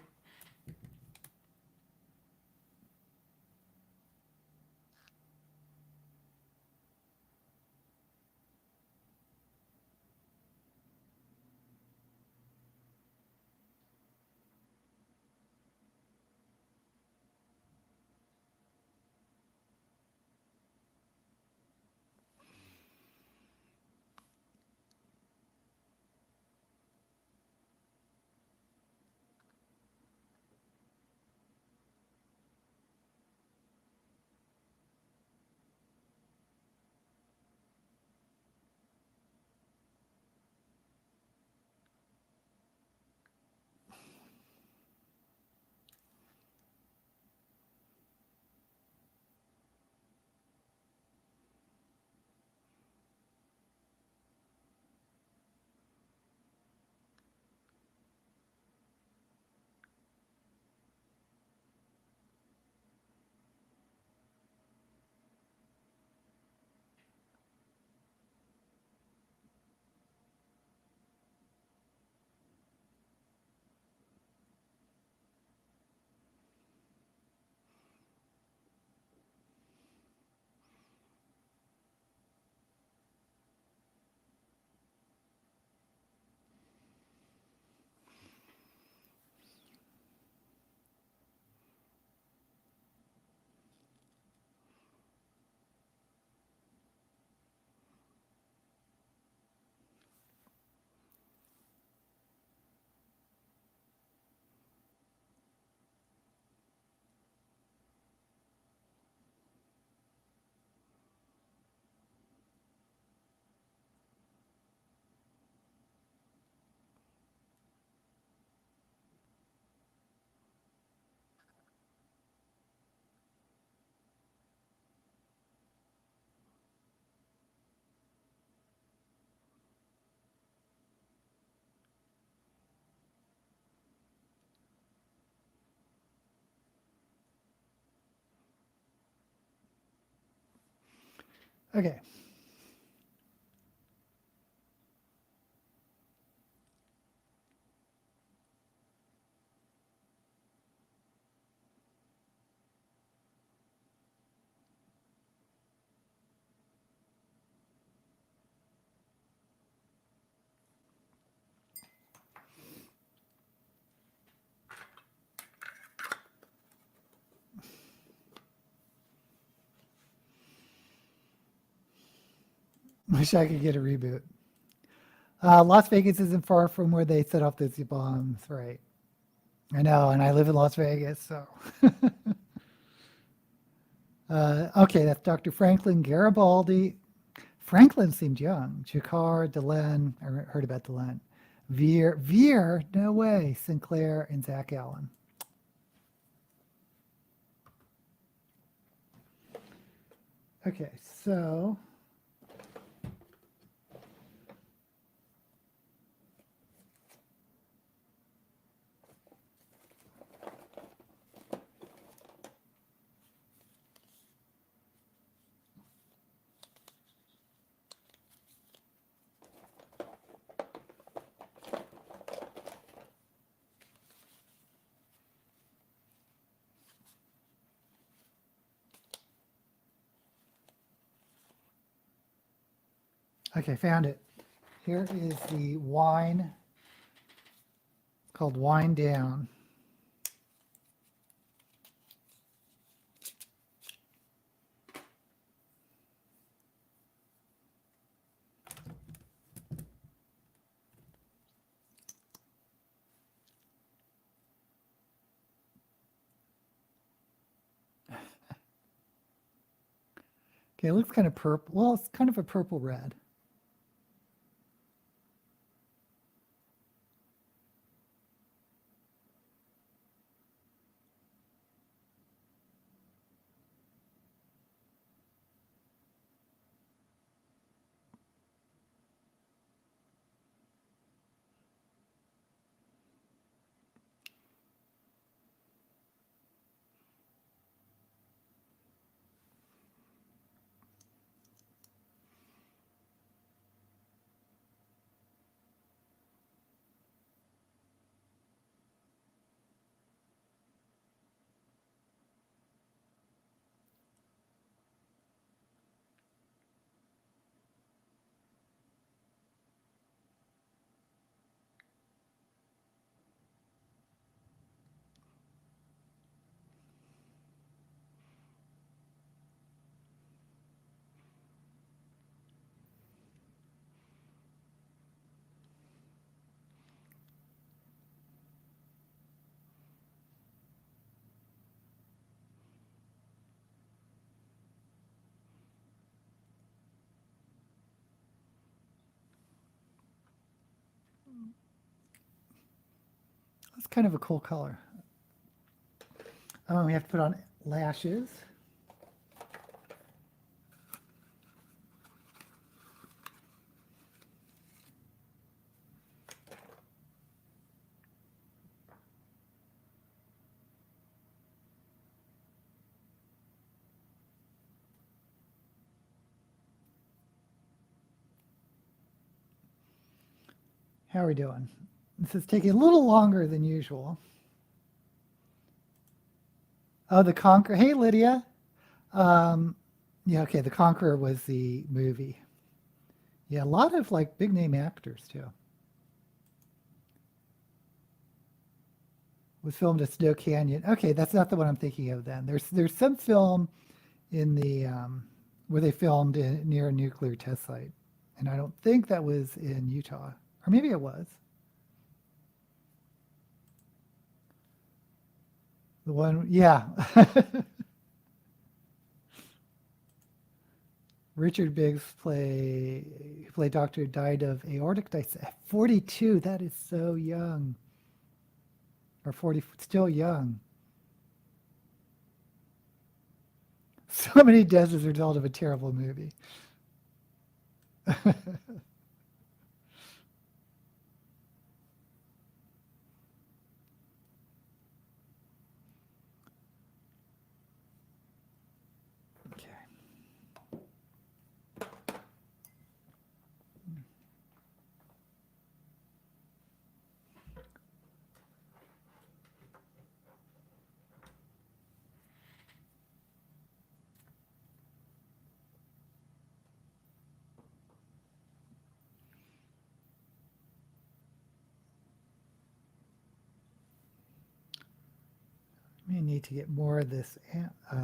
Okay. Wish I could get a reboot. Las Vegas isn't far from where they set off those bombs, right? I know, and I live in Las Vegas, so. Okay, that's Dr. Franklin Garibaldi. Franklin seemed young. Jakar, Delenn, I heard about Delenn. Veer, no way. Sinclair and Zach Allen. Okay, so Okay, found it. Here is the wine. It's called Wine Down. Okay, it looks kind of purple. Well, it's kind of a purple red. That's kind of a cool color. We have to put on lashes. How are we doing? This is taking a little longer than usual. Oh, The Conqueror. Hey, Lydia. Yeah, okay, The Conqueror was the movie. Yeah, a lot of like big name actors too. Was filmed at Snow Canyon. Okay, that's not the one I'm thinking of then. There's some film in the where they filmed near a nuclear test site, and I don't think that was in Utah, or maybe it was. The one, yeah. Richard Biggs played doctor who died of aortic dissection at 42. That is so young. Or 40, still young. So many deaths as a result of a terrible movie. Okay. May need to get more of this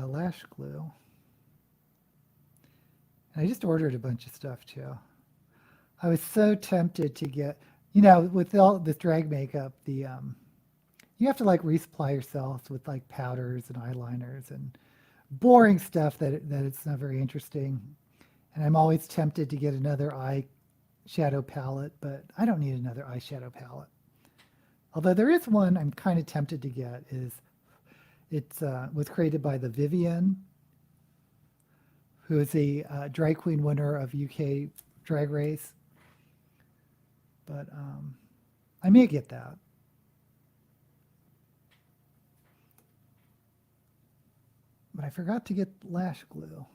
lash glue. And I just ordered a bunch of stuff too. I was so tempted to get, with all this drag makeup, you have to like resupply yourself with like powders and eyeliners and boring stuff that it's not very interesting. And I'm always tempted to get another eyeshadow palette, but I don't need another eyeshadow palette. Although there is one I'm kind of tempted to get. It's was created by the Vivienne, who is a drag queen winner of UK Drag Race. But I may get that. But I forgot to get lash glue.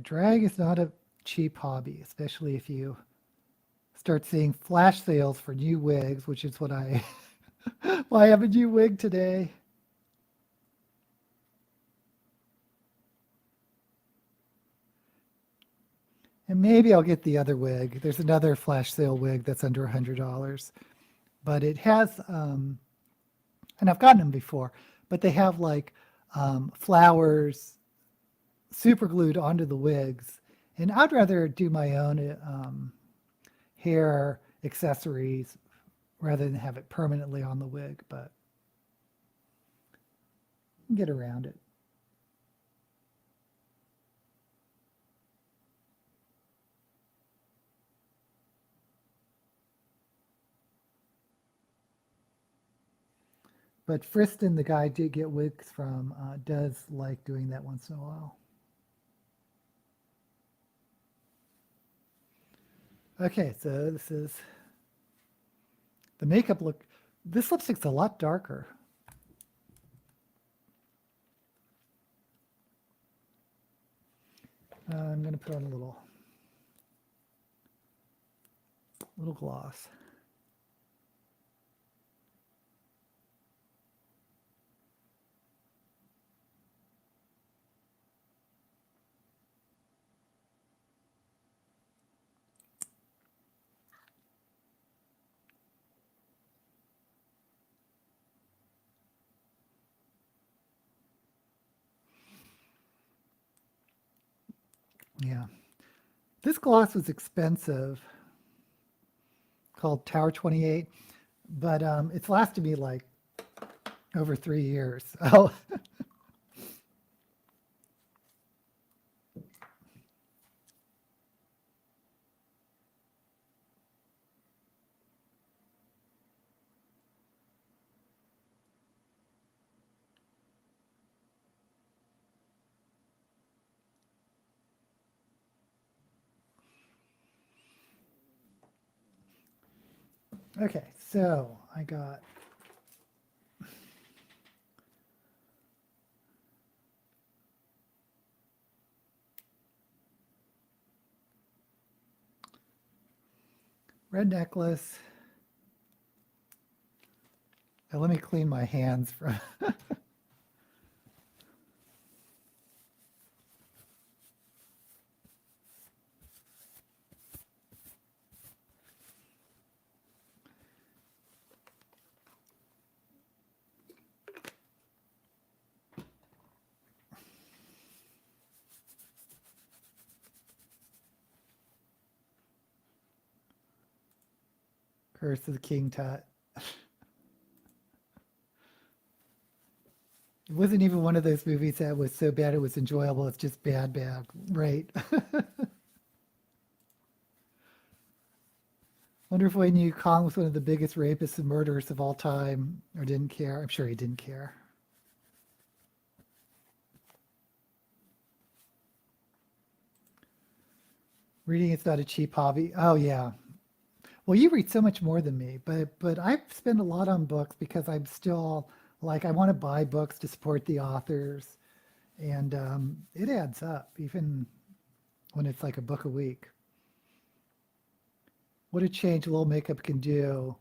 Yeah, drag is not a cheap hobby, especially if you start seeing flash sales for new wigs, which is what I well, I have a new wig today. And maybe I'll get the other wig. There's another flash sale wig that's under $100, but it has, and I've gotten them before, but they have like flowers super glued onto the wigs. And I'd rather do my own hair accessories rather than have it permanently on the wig, but get around it. But Friston, the guy I did get wigs from, does like doing that once in a while. Okay, so this is the makeup look. This lipstick's a lot darker. I'm going to put on a little gloss. Yeah. This gloss was expensive, called Tower 28, but it's lasted me like over 3 years. Oh, okay, so I got red necklace. Now let me clean my hands from. Curse of the King Tut. It wasn't even one of those movies that was so bad it was enjoyable. It's just bad, right? Wonder if we knew Kong was one of the biggest rapists and murderers of all time, or didn't care. I'm sure he didn't care. Reading is not a cheap hobby. Oh yeah. Well, you read so much more than me, but I spend a lot on books because I'm still like I want to buy books to support the authors, and it adds up even when it's like a book a week. What a change a little makeup can do.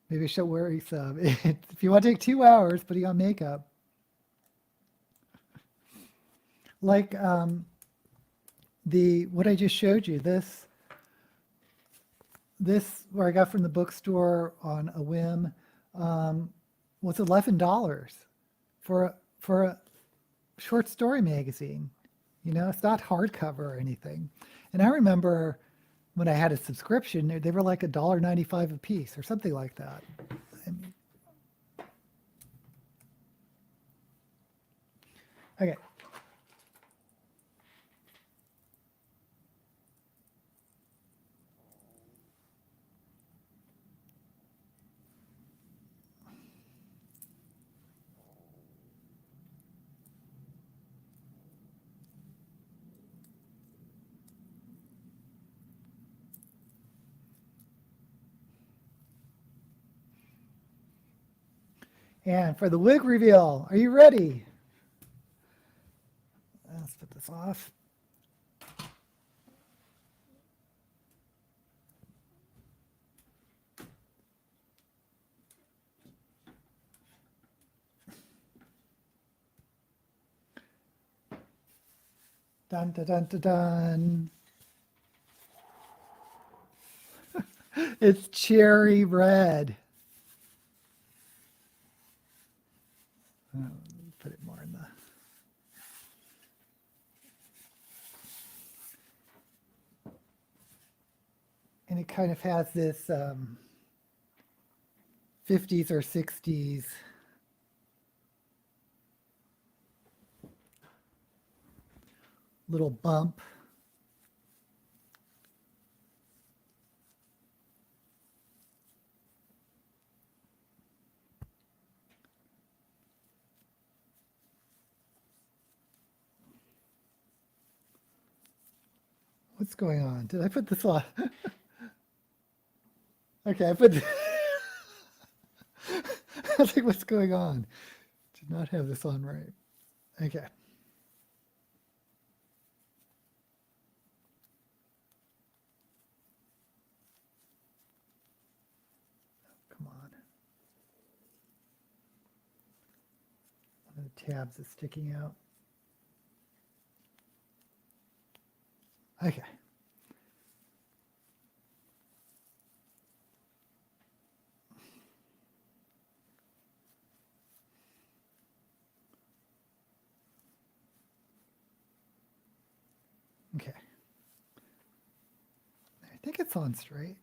Maybe I should wear some. If you want to take 2 hours putting on makeup, like the what I just showed you, this where I got from the bookstore on a whim was $11 for a short story magazine. You know, it's not hardcover or anything. And I remember when I had a subscription, they were like $1.95 a piece or something like that. Okay. And for the wig reveal, are you ready? Let's put this off. Dun, dun, dun, dun, dun. It's cherry red. Put it more in the... And it kind of has this 50s or 60s little bump. What's going on? Did I put this on? Okay, I put... I was like, what's going on? Did not have this on right. Okay. Come on. One of the tabs is sticking out. Okay. Okay. I think it's on straight.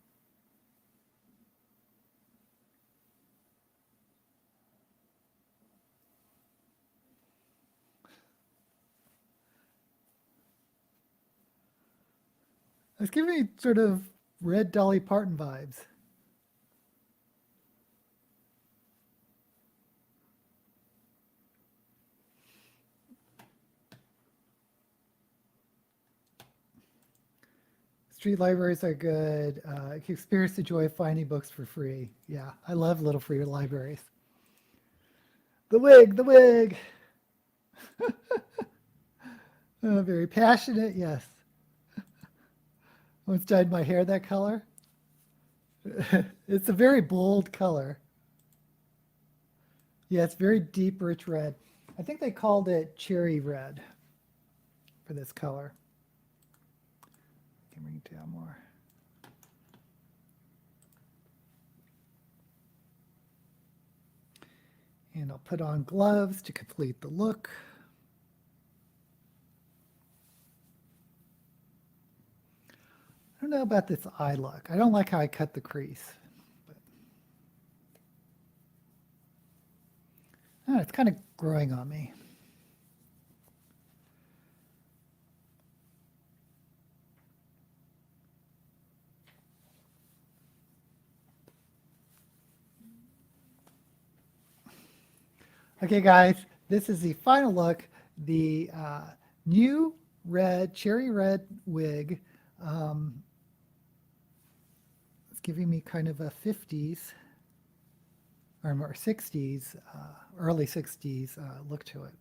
It's giving me sort of Red Dolly Parton vibes. Street libraries are good. Experience the joy of finding books for free. Yeah, I love little free libraries. The WIG, the WIG. Very passionate, yes. Once dyed my hair that color. It's a very bold color. Yeah, it's very deep, rich red. I think they called it cherry red for this color. I can bring it down more. And I'll put on gloves to complete the look. I don't know about this eye look. I don't like how I cut the crease. But... oh, it's kind of growing on me. Okay, guys, this is the final look. The new red, cherry red wig. It's giving me kind of a 50s or more 60s, early 60s look to it.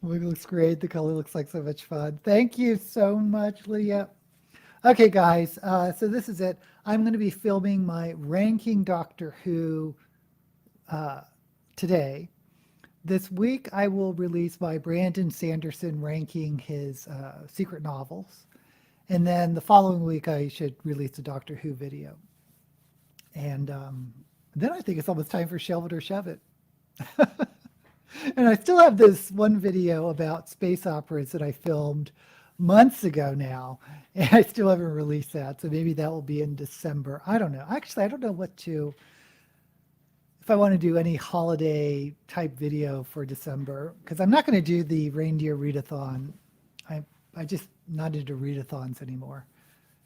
Wig looks great. The color looks like so much fun. Thank you so much, Lydia. Okay, guys, so this is it. I'm going to be filming my ranking Doctor Who today. This week, I will release my Brandon Sanderson ranking his secret novels. And then the following week, I should release a Doctor Who video. And then I think it's almost time for Shelve It or Shove It. And I still have this one video about space operas that I filmed months ago now, and I still haven't released that. So maybe that will be in December. I don't know. Actually, I don't know what to, if I want to do any holiday type video for December, because I'm not going to do the reindeer readathon. I just not into readathons anymore.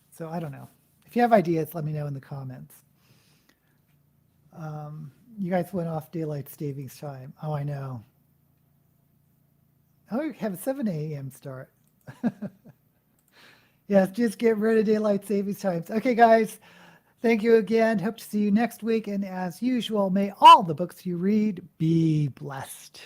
So I don't know. If you have ideas, let me know in the comments. You guys went off daylight savings time. Oh, I know. Oh, we have a 7 a.m. start. Yes, just get rid of daylight savings times. Okay, guys, thank you again. Hope to see you next week. And as usual, may all the books you read be blessed.